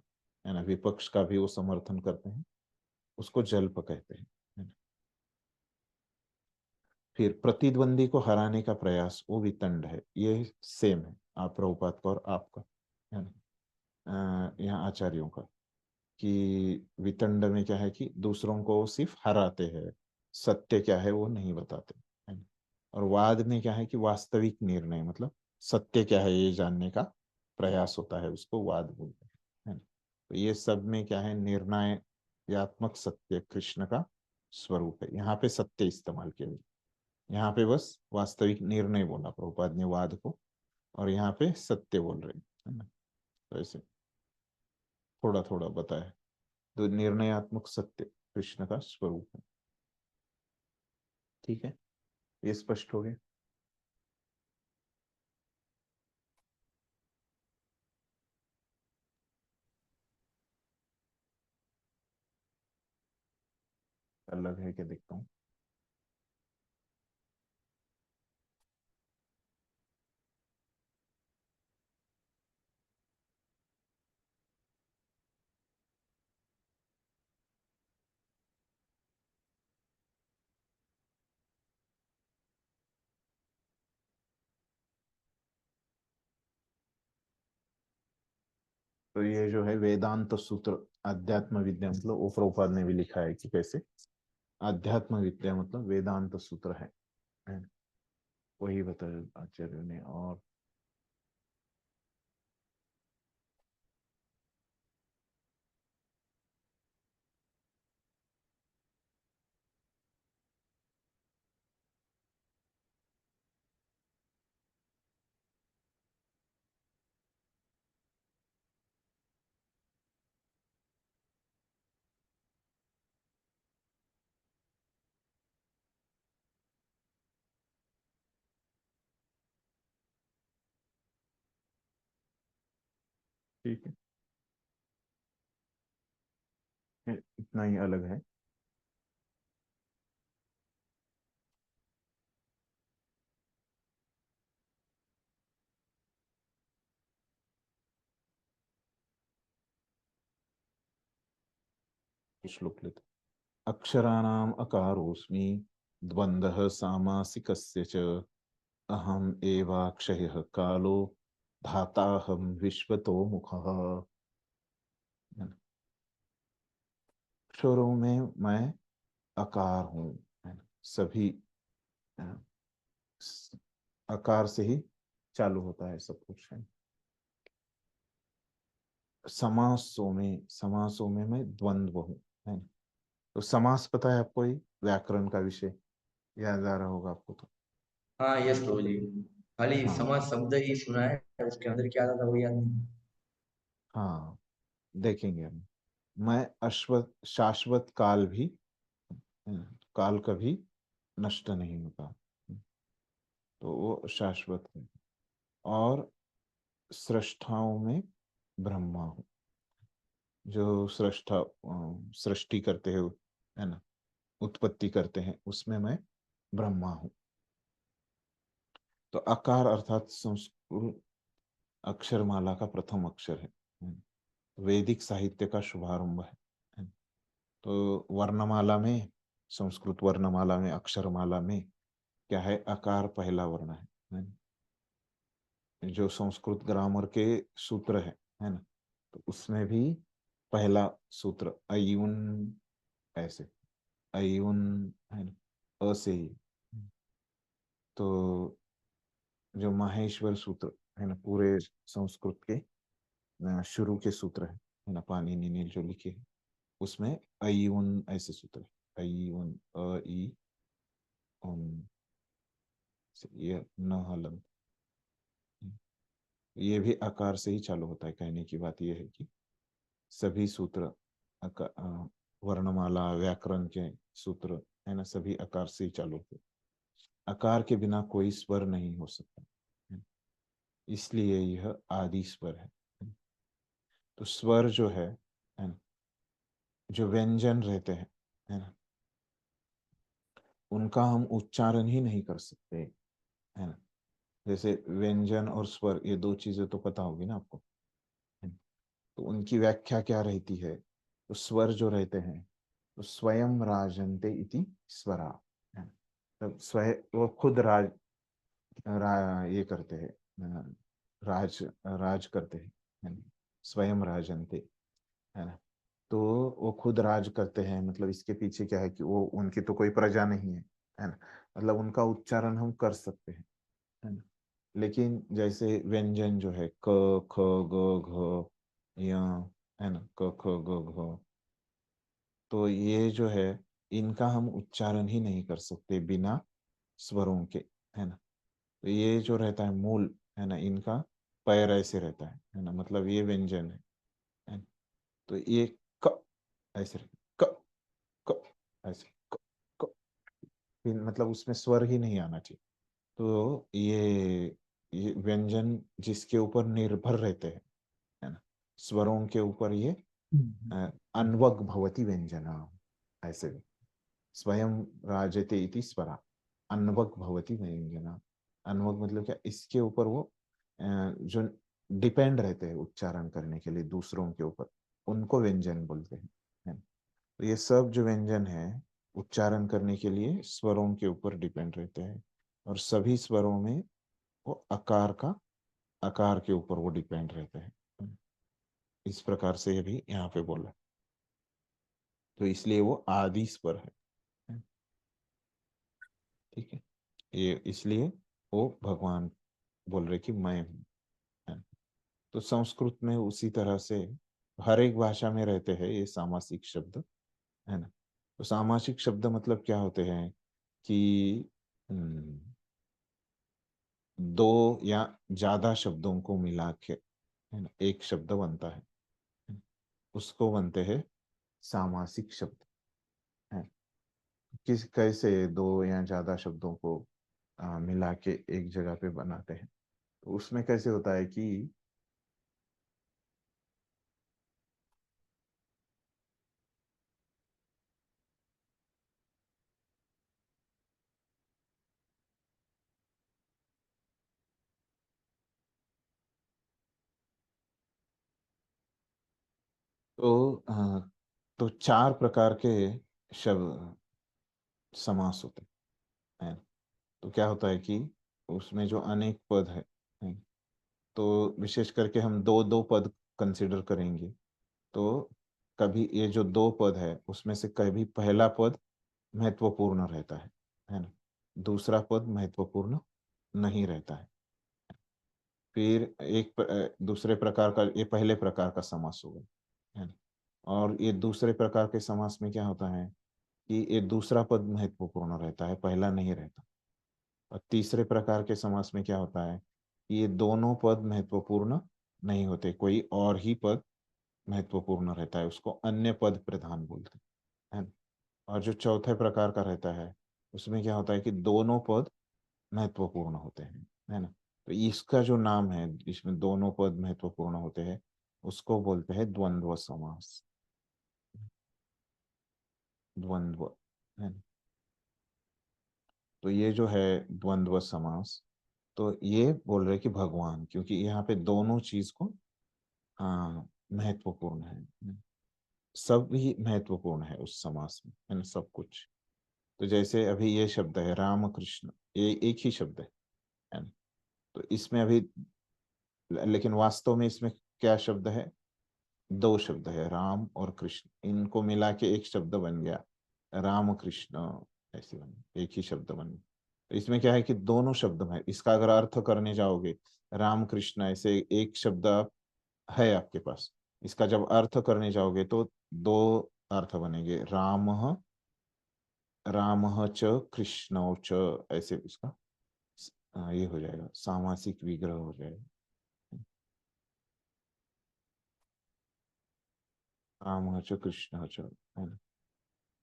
है ना, विपक्ष का भी वो समर्थन करते हैं, उसको जल्प कहते हैं, है ना। फिर प्रतिद्वंदी को हराने का प्रयास, वो वितंड है। ये सेम है आप प्रभुपाद का और आपका, है ना, यहाँ आचार्यों का, कि वितंड में क्या है कि दूसरों को सिर्फ हराते हैं, सत्य क्या है वो नहीं बताते, है ना। और वाद में क्या है कि वास्तविक निर्णय, मतलब सत्य क्या है ये जानने का प्रयास होता है, उसको वाद बोलते हैं, है ना। तो ये सब में क्या है, निर्णयात्मक सत्य कृष्ण का स्वरूप है। यहाँ पे सत्य इस्तेमाल किया गया, यहाँ पे बस वास्तविक निर्णय बोला प्रभुपाद ने वाद को, और यहाँ पे सत्य बोल रहे हैं, है ना। तो ऐसे थोड़ा थोड़ा बताया। तो निर्णयात्मक सत्य कृष्ण का स्वरूप है। ठीक है, ये स्पष्ट हो गया। अलग है क्या, देखता हूँ। तो ये जो है वेदांत सूत्र अध्यात्म विद्या, मतलब वो प्रभुपाद ने भी लिखा है कि कैसे अध्यात्म विद्या मतलब वेदांत सूत्र है। वही बताया आचार्य ने। और ठीक है, इतना ही अलग है। श्लोक लेते। अक्षराणाम अकारोस्मि द्वंद्वः सामासिकस्य च अहम एवाक्षयः कालो धाताहम विश्वतो मुखः। अक्षरों में मैं अकार हूँ, है ना। सभी अ, आकार से ही चालू होता है सब कुछ, है। समासों में मैं द्वंद्व हूँ, है। तो समास पता है आपको, ही व्याकरण का विषय याद आ रहा होगा आपको तो। हाँ यस प्रभु जी, खाली हाँ समाज शब्द ही सुना है, उसके अंदर क्या था वो याद नहीं। हाँ, देखेंगे हम। मैं शाश्वत काल भी, है ना, काल कभी नष्ट नहीं होता, तो वो शाश्वत है। और सृष्टाओं में ब्रह्मा हूँ, जो सृष्टि करते हैं, है ना, उत्पत्ति करते हैं, उसमें मैं ब्रह्मा हूँ। तो अकार अर्थात संस्कृत अक्षरमाला का प्रथम अक्षर है। वैदिक साहित्य का शुभारंभ है। तो वर्णमाला में, संस्कृत वर्णमाला में, अक्षरमाला में क्या है, अकार पहला वर्ण है। जो संस्कृत ग्रामर के सूत्र है ना, तो उसमें भी पहला सूत्र अयुन, ऐसे अयुन, है ना, अ से ही। तो जो माहेश्वर सूत्र है ना, पूरे संस्कृत के शुरू के सूत्र है ना, पाणिनि ने जो लिखे हैं, उसमें अयुन ऐसे सूत्र है। अयुन, अ ई उन, ये न हलन, ये भी आकार से ही चालू होता है। कहने की बात यह है कि सभी सूत्र वर्णमाला व्याकरण के सूत्र, है ना, सभी आकार से ही चालू होते। आकार के बिना कोई स्वर नहीं हो सकता, इसलिए यह आदि स्वर है। तो स्वर जो है ना, जो व्यंजन रहते हैं, है ना, उनका हम उच्चारण ही नहीं कर सकते, है ना। जैसे व्यंजन और स्वर, ये दो चीजें तो पता होगी ना आपको, है ना? तो उनकी व्याख्या क्या रहती है। तो स्वर जो रहते हैं, तो स्वयं राजन्ते इति स्वरा, है ना। तब स्वयं वो खुद ये करते हैं, राज राज करते हैं, है ना? स्वयं राजन्ते, है ना? तो वो खुद राज करते हैं, मतलब इसके पीछे क्या है कि वो उनकी तो कोई प्रजा नहीं है ना? मतलब उनका उच्चारण हम कर सकते हैं, है ना? लेकिन जैसे व्यंजन जो है क ख ग घ य, है ना, क ख ग घ, तो ये जो है इनका हम उच्चारण ही नहीं कर सकते बिना स्वरों के, है ना? तो ये जो रहता है मूल, है ना, इनका पैर ऐसे रहता है ना, मतलब ये व्यंजन है ना? तो ये क ऐसे रहता है, क ऐसे क, फिर मतलब उसमें स्वर ही नहीं आना चाहिए। तो ये व्यंजन जिसके ऊपर निर्भर रहते हैं, है ना, स्वरों के ऊपर, ये अन्वग भवति व्यंजना, ऐसे भी स्वयं राजते इति स्वरा, अन्वग भवति व्यंजना। अन्वग मतलब क्या, इसके ऊपर वो जो डिपेंड रहते हैं उच्चारण करने के लिए दूसरों के ऊपर, उनको व्यंजन बोलते हैं, है ना? तो ये सब जो व्यंजन है उच्चारण करने के लिए स्वरों के ऊपर डिपेंड रहते हैं, और सभी स्वरों में वो आकार के ऊपर वो डिपेंड रहते हैं। इस प्रकार से ये भी यहाँ पे बोला, तो इसलिए वो आदि स्वर है। ठीक है, ये इसलिए वो भगवान बोल रहे कि मैं हूँ, है। तो संस्कृत में उसी तरह से हर एक भाषा में रहते हैं ये सामासिक शब्द, है ना? तो सामासिक शब्द मतलब क्या होते हैं कि दो या ज्यादा शब्दों को मिला के, है ना, एक शब्द बनता है, उसको बनते हैं सामासिक शब्द, है। किस कैसे दो या ज्यादा शब्दों को मिला के एक जगह पे बनाते हैं, तो उसमें कैसे होता है कि तो चार प्रकार के शब्द समास होते हैं। तो क्या होता है कि उसमें जो अनेक पद है, तो विशेष करके हम दो दो पद कंसिडर करेंगे। तो कभी ये जो दो पद है उसमें से कभी पहला पद महत्वपूर्ण रहता है ना? दूसरा पद महत्वपूर्ण नहीं रहता है। फिर दूसरे प्रकार का, ये पहले प्रकार का समास हो गया, है ना? और ये दूसरे प्रकार के समास में क्या होता है कि ये दूसरा पद महत्वपूर्ण रहता है, पहला नहीं रहता। और तीसरे प्रकार के समास में क्या होता है कि ये दोनों पद महत्वपूर्ण नहीं होते, कोई और ही पद महत्वपूर्ण रहता है, उसको अन्य पद प्रधान बोलते हैं, है ना? और जो चौथे प्रकार का रहता है उसमें क्या होता है कि दोनों पद महत्वपूर्ण होते हैं, है ना? तो इसका जो नाम है इसमें दोनों पद महत्वपूर्ण होते हैं, उसको बोलते हैं द्वंद्व समास। द्वंद्व, है ना? तो ये जो है द्वंद्व समास, तो ये बोल रहे कि भगवान, क्योंकि यहाँ पे दोनों चीज को महत्वपूर्ण है। सब ही महत्वपूर्ण है उस समास में, है ना, सब कुछ। तो जैसे अभी ये शब्द है राम कृष्ण, ये एक ही शब्द है ना? तो इसमें अभी, लेकिन वास्तव में इसमें क्या शब्द है, दो शब्द है, राम और कृष्ण, इनको मिला के एक शब्द बन गया, राम कृष्ण, ऐसे बन एक ही शब्द बन गया। तो इसमें क्या है कि दोनों शब्द में, इसका अगर अर्थ करने जाओगे, राम कृष्ण ऐसे एक शब्द है आपके पास, इसका जब अर्थ करने जाओगे तो दो अर्थ बनेंगे, राम राम च कृष्ण च, ऐसे उसका ये हो जाएगा, सामासिक विग्रह हो जाएगा, राम च कृष्ण च, है ना?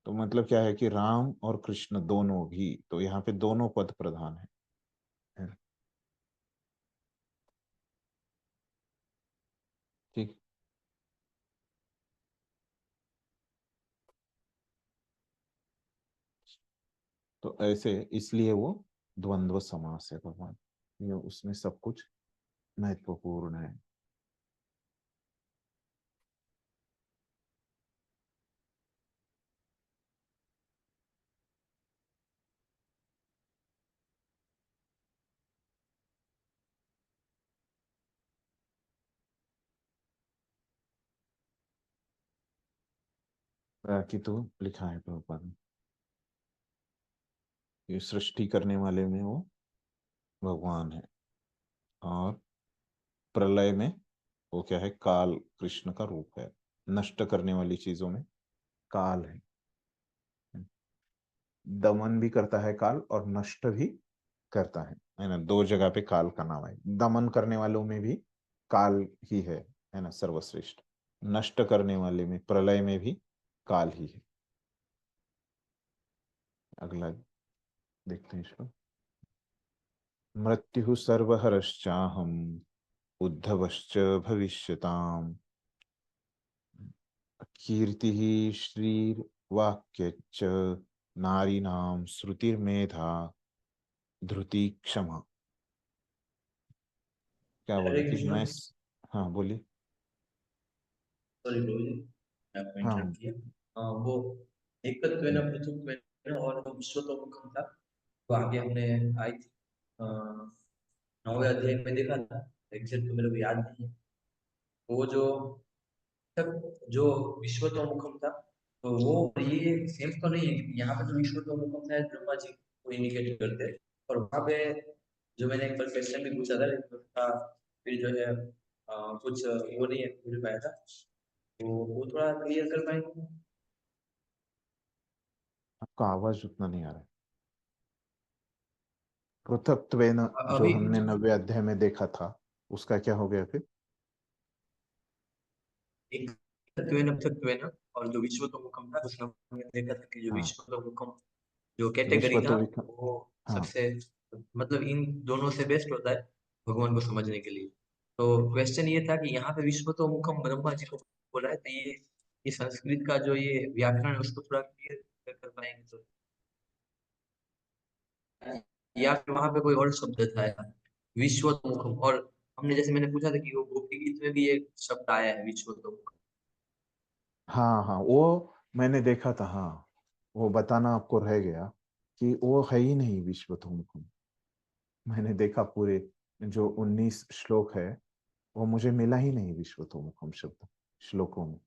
तो मतलब क्या है कि राम और कृष्ण दोनों भी, तो यहाँ पे दोनों पद प्रधान है ना? ठीक। तो ऐसे इसलिए वो द्वंद्व समास है भगवान, ये उसमें सब कुछ महत्वपूर्ण है। प्राकृतो लिखा है प्रभुपाद ने। ये सृष्टि करने वाले में वो भगवान है, और प्रलय में वो क्या है, काल कृष्ण का रूप है। नष्ट करने वाली चीजों में काल है, दमन भी करता है काल और नष्ट भी करता है ना। दो जगह पे काल का नाम है। दमन करने वालों में भी काल ही है ना, सर्वश्रेष्ठ। नष्ट करने वाले में, प्रलय में भी काल ही है। अगला देखते हैं इसको। मृत्यु सर्वहरश्चाहम उद्धवश्च भविष्यताम कीर्ति श्रीर्वाक्यच्च नारीणाम श्रुतिर्मेधा धृति क्षमा। क्या बोला हरे कि कृष्ण। मैं, हाँ बोलिए। सॉरी प्रभु जी, मैं आपको हाँ इंटरप्ट किया। वो एकत्वेन पृथक्त्वेन और जो विश्वतोमुखम था, वो आगे हमने आई थी 9वें अध्याय में देखा था। एग्जैक्ट तो मेरे को याद नहीं है। वो जो तक जो विश्वतोमुखम था, तो वो ये सेम तो नहीं है, क्योंकि यहाँ पे जो विश्वतोमुखम था ब्रह्मा जी को इंडिकेट करते हैं, और वहाँ पे जो मैंने एक बार क्वेश्चन भी पूछा था लेकिन उसका फिर जो है कुछ वो नहीं है, मिल पाया था। तो वो थोड़ा क्लियर कर पाएंगे? आपका आवाज उतना नहीं आ रहा है। पृथक्त्वेन जो अभी हमने 90 अध्याय में देखा था, उसका क्या हो गया फिर? एक तत्वेन तत्वेन, और जो विश्व तो मुखम था उसमें हमने देखा था कि जो हाँ, विश्व तो मुखम जो कैटेगरी विश्व था तो विक्रम। वो हाँ सबसे मतलब इन दोनों से बेस्ट होता है भगवान को समझने के लिए। तो क्वेश्चन ये था कि यहाँ पे विश्व तो मुखम ब्रह्मा जी को बोला है, तो ये संस्कृत का जो ये व्याकरण है उसको थोड़ा क्लियर कर पाएंगे तो, या फिर वहां पे कोई और शब्द था यार, विश्वतोमुखम। और हमने जैसे मैंने पूछा था कि वो गोपी गीत में भी एक शब्द आया है विश्वतोमुखम। हाँ हाँ, वो मैंने देखा था। हाँ, वो बताना आपको रह गया कि वो है ही नहीं विश्व तो मुकुंद। मैंने देखा पूरे जो 19 श्लोक है, वो मुझे मिला ही नहीं विश्व तो मुखम शब्द श्लोकों में।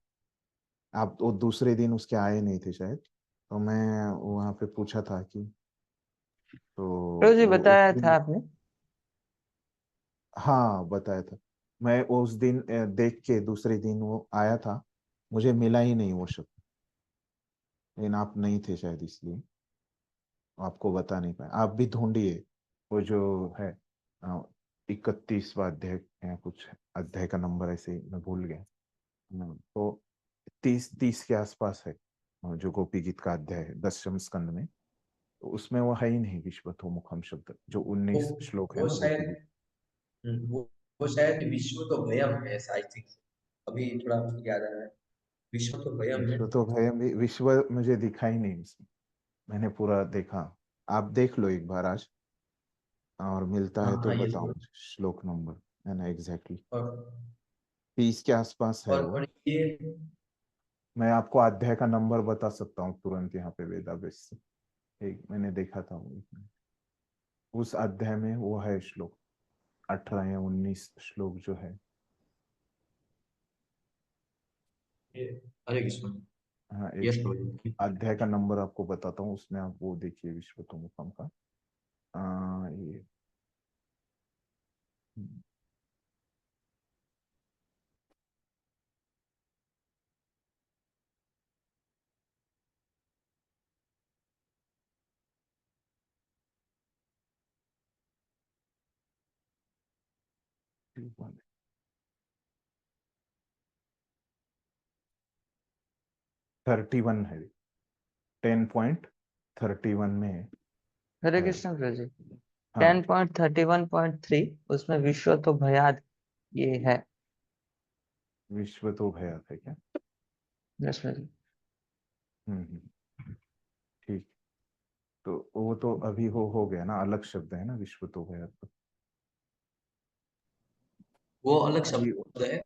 आप वो दूसरे दिन उसके आए नहीं थे शायद, तो मैं वहां पे पूछा था कि, तो तो जी वो उस बताया था दिन, आपने। हाँ बताया था। मैं उस दिन देख के दूसरे दिन वो आया था, मुझे मिला ही नहीं वो शब्द। लेकिन आप नहीं थे शायद, इसलिए आपको बता नहीं पाया। आप भी ढूंढिए, वो जो है 31वां अध्याय या कुछ अध्याय का नंबर ऐसे ही मैं भूल गया। तो 30 के आसपास है, जो गोपी गीत का अध्याय है 10वें स्कंद में। तो उसमें वो है ही नहीं विश्वतो मुखम शब्द, जो वो 19 श्लोक है वो ना गोपी गीत। शायद वो शायद विश्व तो भयम है ऐसा, आई थिंक। अभी थोड़ा याद आ रहा है, विश्व तो भयम है। विश्व तो भयम भी, विश्व मुझे दिखा ही नहीं इसमें। मैंने पूरा देखा। आप देख लो एक बार आज, और मिलता हाँ है तो हाँ, ये बताओ थोड़ा। मुझे श्लोक नंबर, है ना, एग्जैक्टली और 30 के आसपास है वो। और ये मैं आपको अध्याय का नंबर बता सकता हूँ तुरंत यहाँ पे वेदावेश से। एक मैंने देखा था वो, उस अध्याय में वो है श्लोक 18 या 19 श्लोक जो है। ये हरे कृष्ण। हाँ, यस एक प्रभु। अध्याय का नंबर आपको बताता हूँ, उसमें आप वो देखिए विश्व तो मुखम का। ये हम्म, 31 है, 10.31 में हरे है। कृष्ण प्रभु जी। हाँ, 10.31.3 उसमें विश्व तो भयाद ये है। विश्व तो भयात है क्या? यस प्रभु जी। ठीक। तो वो तो अभी हो गया ना, अलग शब्द है ना विश्व तो भयात। वो अलग अभी शब्द है।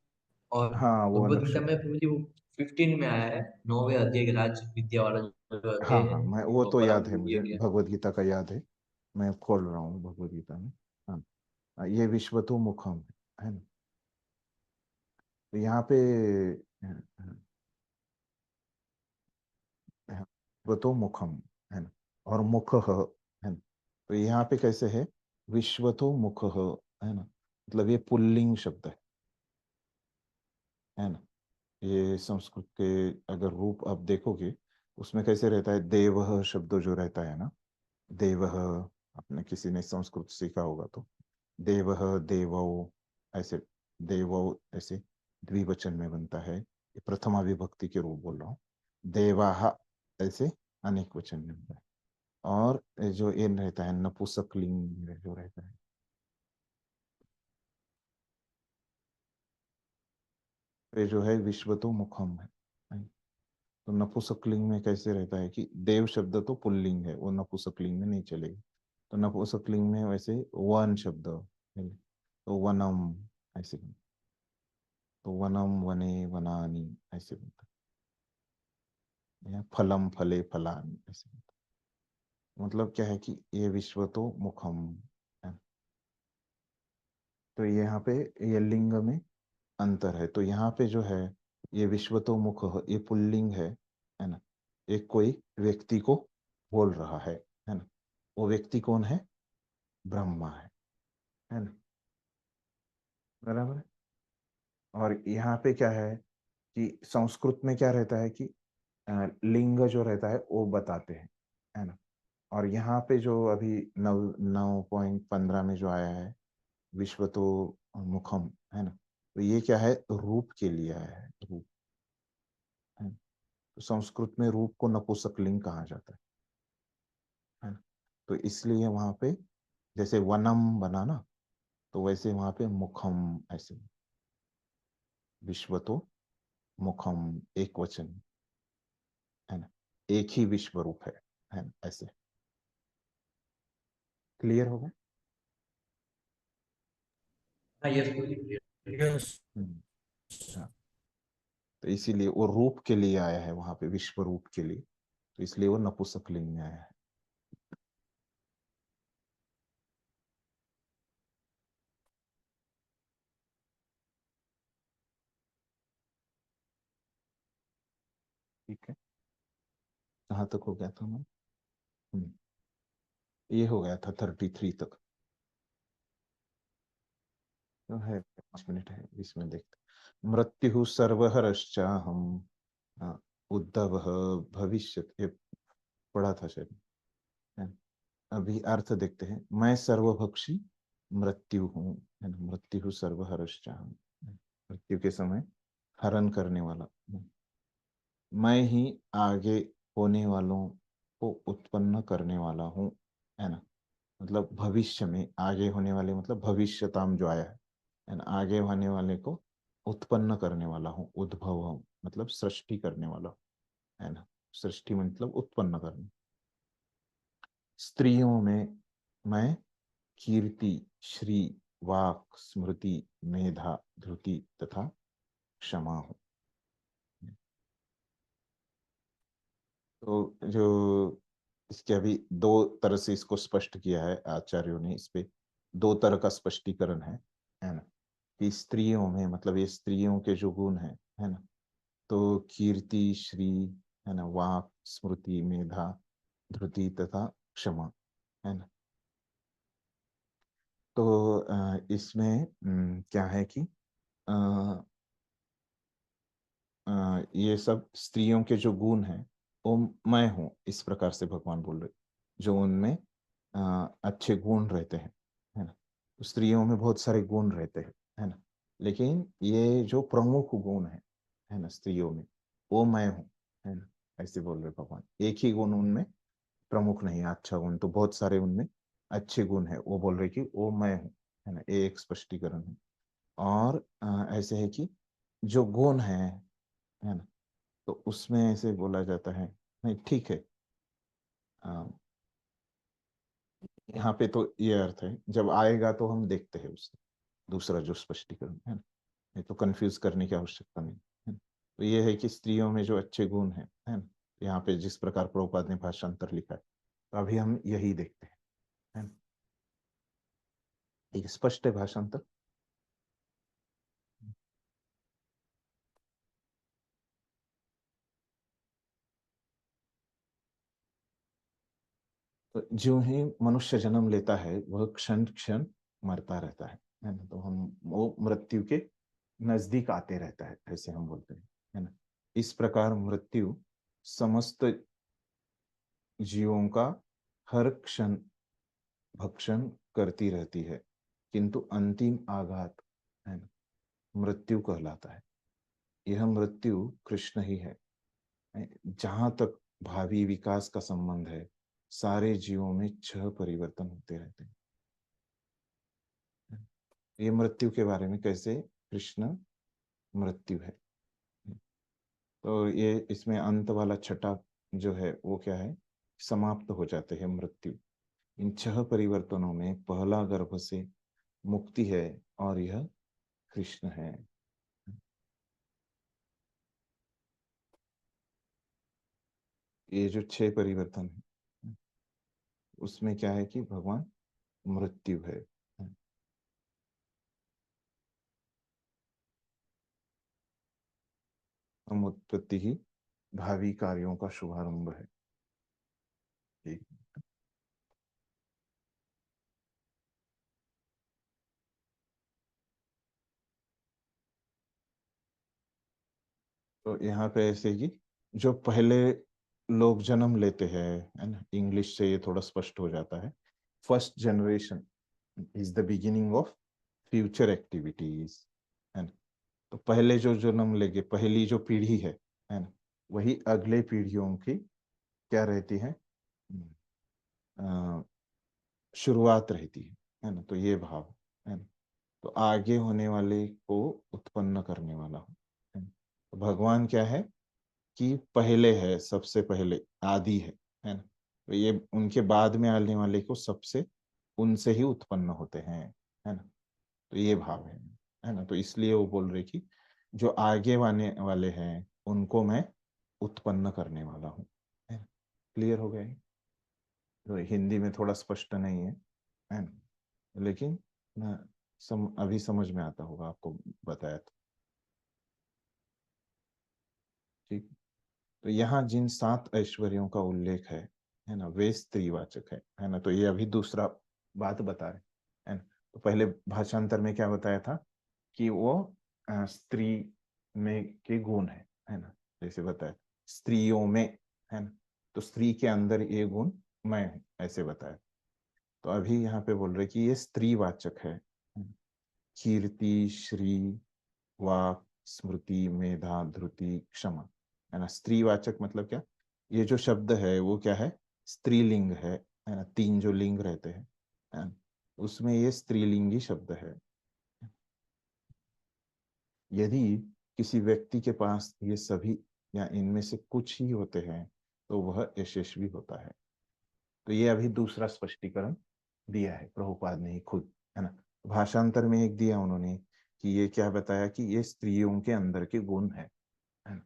और हाँ, वो भगवत अलग गीता शब्द में है। प्रभु जी वो 15 में आया है, 9वें अध्याय के राज विद्या वाला जो अध्याय हाँ है, हाँ, मैं वो तो तो परम याद है गुरु मुझे, यज्ञ। भगवत गीता का याद है। मैं खोल रहा हूँ भगवत गीता में। हाँ, ये विश्व तो मुखम है ना। तो यहाँ पे विश्वतो मुखम, है ना, और मुख है ना। तो यहाँ पे कैसे है, विश्वतो मुख है ना, मतलब ये पुल्लिंग शब्द है ना। ये संस्कृत के अगर रूप आप देखोगे उसमें कैसे रहता है, देवः शब्द जो रहता है ना, देवः, आपने किसी ने संस्कृत सीखा होगा तो देवः देवौ, ऐसे देवौ ऐसे द्विवचन में बनता है, ये प्रथमा विभक्ति के रूप बोल रहा हूँ। देवाः ऐसे अनेक वचन में बनता है। और जो ये रहता है नपुंसकलिंग जो रहता है, ये जो है विश्वतो मुखम है। तो नपुंसकलिंग में कैसे रहता है कि देव शब्द तो पुल्लिंग है, वो नपुंसकलिंग में नहीं चलेगा। तो नपुंसकलिंग में वैसे वन शब्द है, तो वनम ऐसे बनता है। तो वनम वने वनानी ऐसे बनता है, या फलम फले फलानी ऐसे बनता है। मतलब क्या है कि ये विश्व तो मुखम है। तो यहाँ पे ये लिंग में अंतर है। तो यहाँ पे जो है ये विश्वतो मुख, ये पुल्लिंग है ना, एक कोई व्यक्ति को बोल रहा है ना। वो व्यक्ति कौन है, ब्रह्मा है ना, बराबर है। और यहाँ पे क्या है कि संस्कृत में क्या रहता है कि लिंग जो रहता है वो बताते हैं, है ना। और यहाँ पे जो अभी 9.15 में जो आया है विश्वतो मुखम, है ना, तो ये क्या है, रूप के लिए आया है, रूप है। तो संस्कृत में रूप को नपुंसकलिंग कहा जाता है ना। तो इसलिए वहां पे जैसे वनम बना ना, तो वैसे वहां पे मुखम ऐसे, विश्वतो मुखम एक वचन, है ना, एक ही विश्व रूप है ना, ऐसे। क्लियर हो गया। हाँ, यस, क्लियर। यस। हाँ, तो इसीलिए वो रूप के लिए आया है वहां पे, विश्व रूप के लिए, तो इसलिए वो नपुंसकलिंग में आया है। ठीक है, कहाँ तक हो गया था मैं, ये हो गया था 33 तक। तो है 5 मिनट है, इसमें देखते। मृत्यु सर्वहरश्चाहम, हाँ, उद्धव भविष्य, ये पढ़ा था शायद, है। अभी अर्थ देखते हैं, मैं सर्वभक्षी मृत्यु हूँ, है ना, मृत्यु सर्वहरश्चाहम, मृत्यु के समय हरण करने वाला हूँ। मैं ही आगे होने वालों को उत्पन्न करने वाला हूँ, है ना, मतलब भविष्य में आगे होने वाले, मतलब भविष्यताम जो आया है ना, आगे होने वाले को उत्पन्न करने वाला हूँ, उद्भव हूँ, मतलब सृष्टि करने वाला हूँ, है ना। सृष्टि मतलब उत्पन्न करना। स्त्रियों में मैं कीर्ति, श्री, वाक, स्मृति, मेधा, धृति तथा क्षमा हूँ। तो जो इसके अभी दो तरह से इसको स्पष्ट किया है आचार्यों ने, इस पे दो तरह का स्पष्टीकरण है ना, कि स्त्रियों में मतलब ये स्त्रियों के जो गुण है ना, तो कीर्ति, श्री, है ना, वाक, स्मृति, मेधा, धृति तथा क्षमा, है ना। तो इसमें क्या है कि अ, ये सब स्त्रियों के जो गुण हैं वो मैं हूँ, इस प्रकार से भगवान बोल रहे, जो उनमें अच्छे गुण रहते हैं, है ना। तो स्त्रियों में बहुत सारे गुण रहते हैं, है ना, लेकिन ये जो प्रमुख गुण है ना स्त्रियों में, वो मैं हूँ, है ना, ऐसे बोल रहे भगवान। एक ही गुण उनमें प्रमुख नहीं है, अच्छा गुण, तो बहुत सारे उनमें अच्छे गुण है, वो बोल रहे कि वो मैं हूँ, है ना, ये एक स्पष्टीकरण है। और ऐसे है कि जो गुण है ना, तो उसमें ऐसे बोला जाता है, नहीं ठीक है, अ, यहाँ पे तो ये अर्थ है, जब आएगा तो हम देखते हैं उससे दूसरा जो स्पष्टीकरण है ना, ये तो कंफ्यूज करने की आवश्यकता नहीं है ना। तो ये है कि स्त्रियों में जो अच्छे गुण है ना, यहाँ पे जिस प्रकार प्रभुपाद ने भाषांतर लिखा है, तो अभी हम यही देखते हैं, है ना। एक स्पष्ट है भाषांतर। तो जो ही मनुष्य जन्म लेता है वह क्षण क्षण मरता रहता है ना। तो हम वो मृत्यु के नजदीक आते रहता है, ऐसे हम बोलते हैं, है ना। इस प्रकार मृत्यु समस्त जीवों का हर क्षण भक्षण करती रहती है, किंतु अंतिम आघात, है ना, मृत्यु कहलाता है। यह मृत्यु कृष्ण ही है। जहां तक भावी विकास का संबंध है, सारे जीवों में 6 परिवर्तन होते रहते हैं। ये मृत्यु के बारे में कैसे कृष्ण मृत्यु है। तो ये इसमें अंत वाला छठा जो है वो क्या है, समाप्त हो जाते हैं मृत्यु। इन 6 परिवर्तनों में पहला गर्भ से मुक्ति है और यह कृष्ण है। ये जो 6 परिवर्तन है उसमें क्या है कि भगवान मृत्यु है। समुत्पत्ति ही भावी कार्यों का शुभारंभ है। ठीक। तो यहाँ पे ऐसे ही जो पहले लोग जन्म लेते हैं, है ना, इंग्लिश से ये थोड़ा स्पष्ट हो जाता है। First generation is the beginning of future activities, है ना। तो पहले जो जन्म लेंगे, पहली जो पीढ़ी है ना, वही अगले पीढ़ियों की क्या रहती है, शुरुआत रहती है ना। तो ये भाव है ना। तो आगे होने वाले को उत्पन्न करने वाला हूँ, है ना। तो भगवान क्या है कि पहले है, सबसे पहले आदि है ना। तो ये उनके बाद में आने वाले को सबसे उनसे ही उत्पन्न होते हैं, है ना। तो ये भाव है ना। तो इसलिए वो बोल रहे कि जो आगे आने वाले हैं उनको मैं उत्पन्न करने वाला हूँ, है ना। क्लियर हो गया ये? तो हिंदी में थोड़ा स्पष्ट नहीं है ना, लेकिन अभी समझ में आता होगा आपको बताया तो। ठीक। तो यहाँ जिन 7 ऐश्वर्यों का उल्लेख है ना, वे स्त्रीवाचक है ना। तो ये अभी दूसरा बात बता रहे है ना। तो पहले भाषांतर में क्या बताया था कि वो स्त्री में के गुण है ना, जैसे बताया स्त्रियों में, है ना। तो स्त्री के अंदर ये गुण मैं हूँ, ऐसे बताया। तो अभी यहाँ पे बोल रहे कि ये स्त्रीवाचक है। कीर्ति, श्री, वाक, स्मृति, मेधा, धृति, क्षमा, है ना। स्त्रीवाचक मतलब क्या, ये जो शब्द है वो क्या है, स्त्रीलिंग है ना। 3 जो लिंग रहते हैं, है ना, उसमें ये स्त्रीलिंगी शब्द है। यदि किसी व्यक्ति के पास ये सभी या इनमें से कुछ ही होते हैं तो वह यशस्वी होता है। तो ये अभी दूसरा स्पष्टीकरण दिया है प्रभुपाद ने ही खुद, है ना। भाषांतर में एक दिया उन्होंने कि ये क्या बताया कि ये स्त्रियों के अंदर के गुण है ना।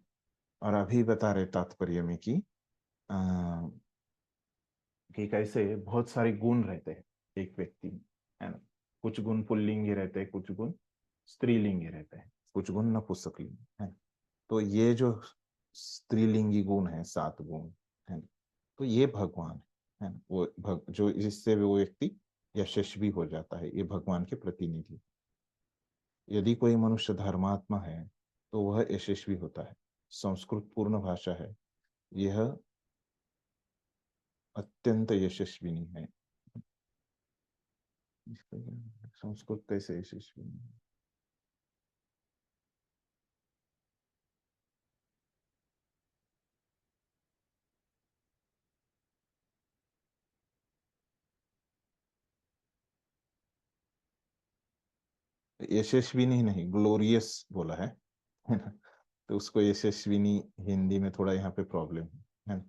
और अभी बता रहे तात्पर्य में कि कैसे बहुत सारे गुण रहते हैं एक व्यक्ति में, है ना। कुछ गुण पुल्लिंगी रहते हैं, कुछ गुण स्त्रीलिंगी रहते हैं, कुछ गुण नपुंसकलिंगी, है ना। तो ये जो स्त्रीलिंगी गुण है, 7 गुण, है ना, तो ये भगवान है ना। वो जो जिससे वो व्यक्ति यशस्वी हो जाता है, ये भगवान के प्रतिनिधि। यदि कोई मनुष्य धर्मात्मा है तो वह यशस्वी होता है। संस्कृत पूर्ण भाषा है, यह अत्यंत यशस्विनी है। संस्कृत कैसे यशस्वी है? यशस्विनी नहीं, ग्लोरियस बोला है ना। तो उसको यशस्विनी हिंदी में थोड़ा यहाँ पे प्रॉब्लम है ना।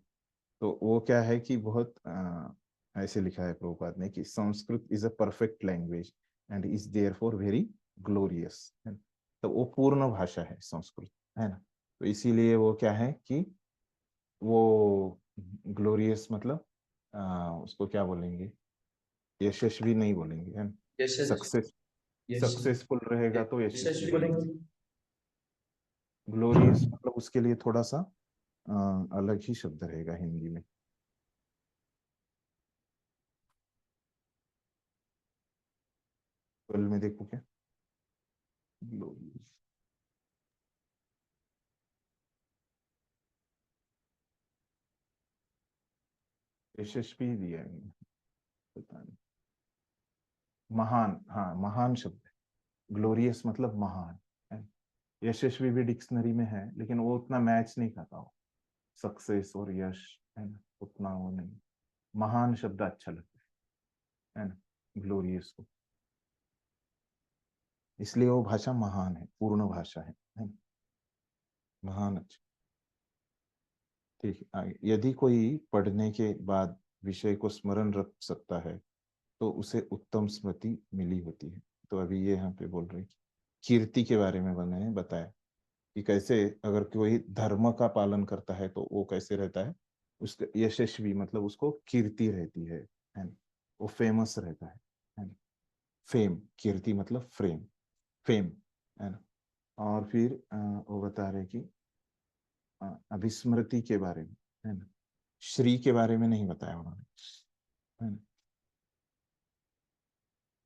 तो वो क्या है कि बहुत ऐसे लिखा है प्रभुपाद ने कि Sanskrit is a perfect language and is there for very glorious, है ना। तो वो पूर्ण भाषा है संस्कृत, है ना। तो इसीलिए वो क्या है कि वो ग्लोरियस मतलब उसको क्या बोलेंगे, यशस्वी नहीं बोलेंगे, है ना। यशस्वी सक्सेस, यश सक्सेसफुल रहेगा तो यशस्वी यशस्वी बोलेंगे। ग्लोरियस मतलब उसके लिए थोड़ा सा अलग ही शब्द रहेगा हिंदी में। 12 में देखो क्या, ग्लोरियस, यशस्वी दिया है, पता नहीं, महान, हाँ महान शब्द है, ग्लोरियस मतलब महान है। यशस्वी भी डिक्शनरी में है, लेकिन वो उतना मैच नहीं खाता हो, सक्सेस और यश, है ना, उतना वो नहीं। महान शब्द अच्छा लगता है ना, ग्लोरियस को, इसलिए वो भाषा महान है, पूर्ण भाषा है ना? महान, अच्छा, ठीक है, आगे। यदि कोई पढ़ने के बाद विषय को स्मरण रख सकता है तो उसे उत्तम स्मृति मिली होती है। तो अभी ये यहाँ पे बोल रहे हैं कि कीर्ति के बारे में मैंने बताया कि कैसे अगर कोई धर्म का पालन करता है तो वो कैसे रहता है, उसका यशस्वी मतलब उसको कीर्ति रहती है ना, वो फेमस रहता है ना, फेम, कीर्ति मतलब फ्रेम, फेम, है ना। और फिर वो बता रहे कि अभिस्मृति के बारे में, है ना, श्री के बारे में नहीं बताया उन्होंने, है ना।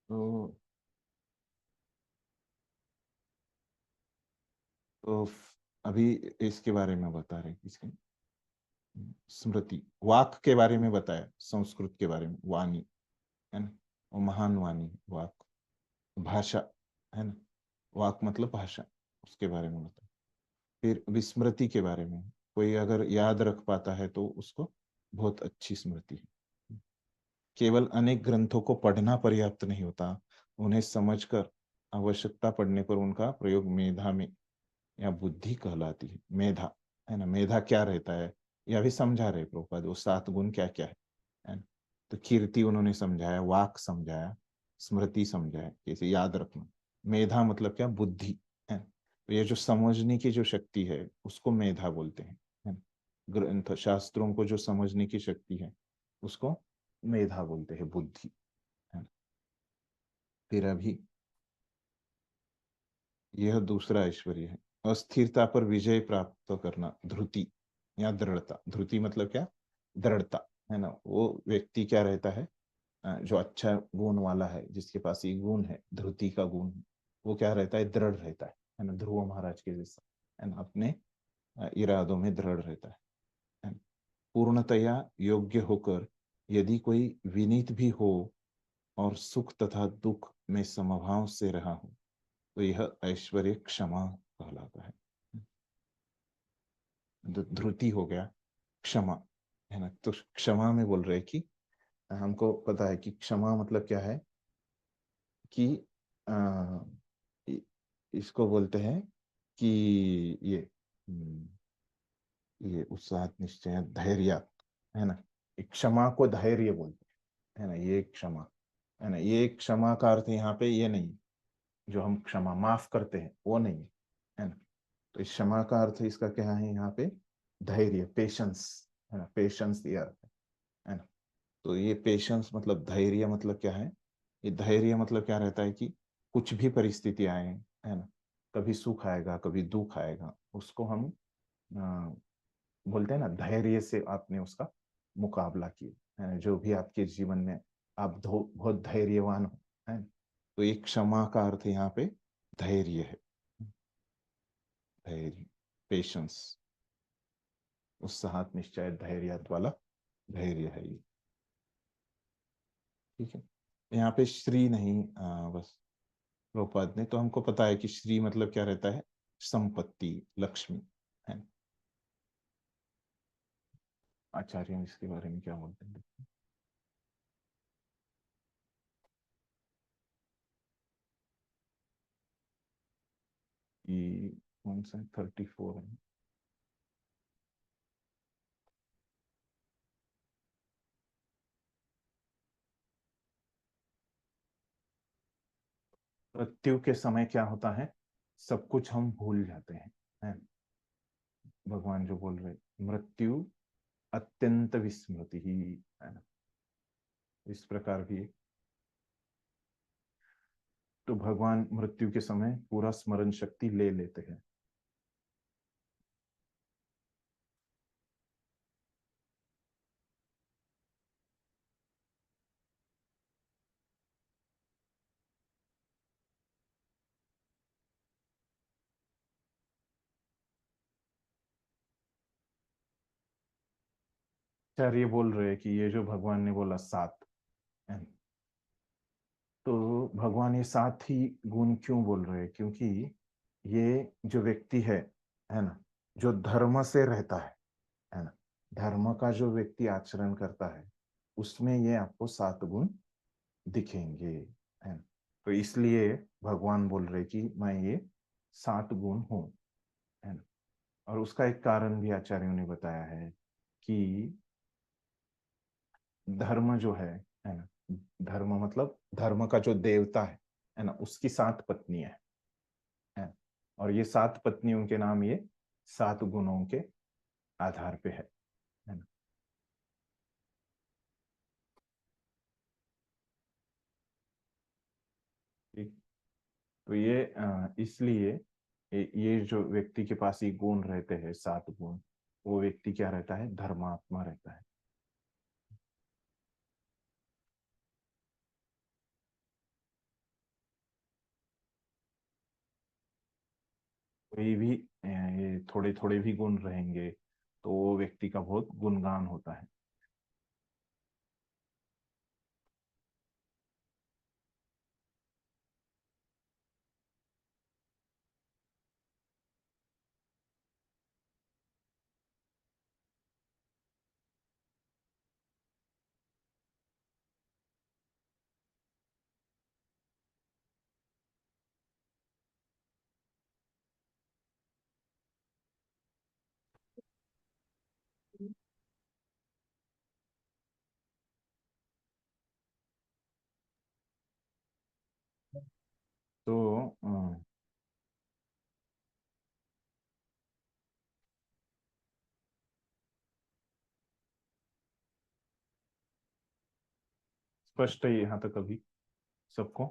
तो तो अभी इसके बारे में बता रहे हैं, किसके, स्मृति, वाक के बारे में बताया, संस्कृत के बारे में, वाणी, है ना, वो महान वाणी, वाक, भाषा, है ना, वाक मतलब भाषा, उसके बारे में बताया। फिर विस्मृति के बारे में, कोई अगर याद रख पाता है तो उसको बहुत अच्छी स्मृति है। केवल अनेक ग्रंथों को पढ़ना पर्याप्त नहीं होता, उन्हें समझकर आवश्यकता पड़ने पर उनका प्रयोग मेधा में या बुद्धि कहलाती है। मेधा, है ना, मेधा क्या रहता है यह भी समझा रहे प्रभुपाद, वो 7 गुण क्या क्या है ना। तो कीर्ति उन्होंने समझाया, वाक समझाया, स्मृति समझाया, कैसे याद रखना, मेधा मतलब क्या, बुद्धि, है। तो ये जो समझने की जो शक्ति है उसको मेधा बोलते हैं, है ना? ग्रंथ शास्त्रों को जो समझने की शक्ति है उसको मेधा बोलते हैं, बुद्धि, है ना। फिर अभी यह दूसरा ऐश्वर्य है, अस्थिरता पर विजय प्राप्त करना, ध्रुति या दृढ़ता, ध्रुति मतलब क्या, दृढ़ता, है ना। वो व्यक्ति क्या रहता है, जो अच्छा गुण वाला है, जिसके पास ये गुण है, ध्रुति का गुण, वो क्या रहता है, दृढ़ रहता है ना, ध्रुव महाराज के जैसा, है ना, अपने इरादों में दृढ़ रहता है ना? पूर्णतया योग्य होकर यदि कोई विनीत भी हो और सुख तथा दुख में समभाव से रहा हो तो यह ऐश्वर्य क्षमा कहलाता है। ध्रुति हो गया, क्षमा, है ना। तो क्षमा में बोल रहे कि हमको पता है कि क्षमा मतलब क्या है कि आ, इसको बोलते हैं कि ये ये उत्साह, निश्चय, धैर्य, है ना। एक क्षमा को धैर्य बोलते हैं, है ना, ये क्षमा, है ना। ये क्षमा का अर्थ यहाँ पे ये नहीं, जो हम क्षमा माफ करते हैं वो नहीं है ना। तो इस क्षमा का अर्थ इसका क्या है यहाँ पे, धैर्य, पेशेंस, है ना, पेशेंस ये अर्थ है ना। तो ये पेशेंस मतलब धैर्य मतलब क्या है, ये धैर्य मतलब क्या रहता है कि कुछ भी परिस्थिति आए, है ना, कभी सुख आएगा कभी दुख आएगा, उसको हम बोलते हैं ना, धैर्य से आपने उसका मुकाबला किया, है ना। जो भी आपके जीवन में आप बहुत धैर्यवान हो, है ना। तो एक क्षमा का अर्थ यहाँ पे धैर्य है, धैर्य, पेशेंस, उत्साह, निश्चय, धैर्य वाला धैर्य है ये, ठीक है। यहाँ पे श्री नहीं, बस प्रभुपाद ने, तो हमको पता है कि श्री मतलब क्या रहता है, संपत्ति, लक्ष्मी, है। आचार्य इसके बारे में क्या बोलते हैं, कि कौन सा 34 है, मृत्यु के समय क्या होता है, सब कुछ हम भूल जाते हैं। भगवान जो बोल रहे, मृत्यु अत्यंत विस्मृति ही, है ना, इस प्रकार भी। तो भगवान मृत्यु के समय पूरा स्मरण शक्ति ले लेते हैं। आचार्य बोल रहे हैं कि ये जो भगवान ने बोला 7, है ना? तो भगवान ये 7 ही गुण क्यों बोल रहे हैं? क्योंकि ये जो व्यक्ति है ना, जो धर्म से रहता है ना, धर्म का जो व्यक्ति आचरण करता है, उसमें ये आपको 7 गुण दिखेंगे, है ना? तो इसलिए भगवान बोल रहे कि मैं ये 7 गुण हूं, है ना? और उसका एक कारण भी आचार्यों ने बताया है कि धर्म जो है ना, धर्म मतलब धर्म का जो देवता है ना, उसकी 7 पत्नियां हैं, और ये 7 पत्नियों के नाम ये 7 गुणों के आधार पे है ना? ठीक। तो ये इसलिए ये जो व्यक्ति के पास ये गुण रहते हैं, 7 गुण, वो व्यक्ति क्या रहता है? धर्मात्मा रहता है। कोई भी ये थोड़े थोड़े भी गुण रहेंगे तो वो व्यक्ति का बहुत गुणगान होता है। तो स्पष्ट है यहाँ तक अभी सबको?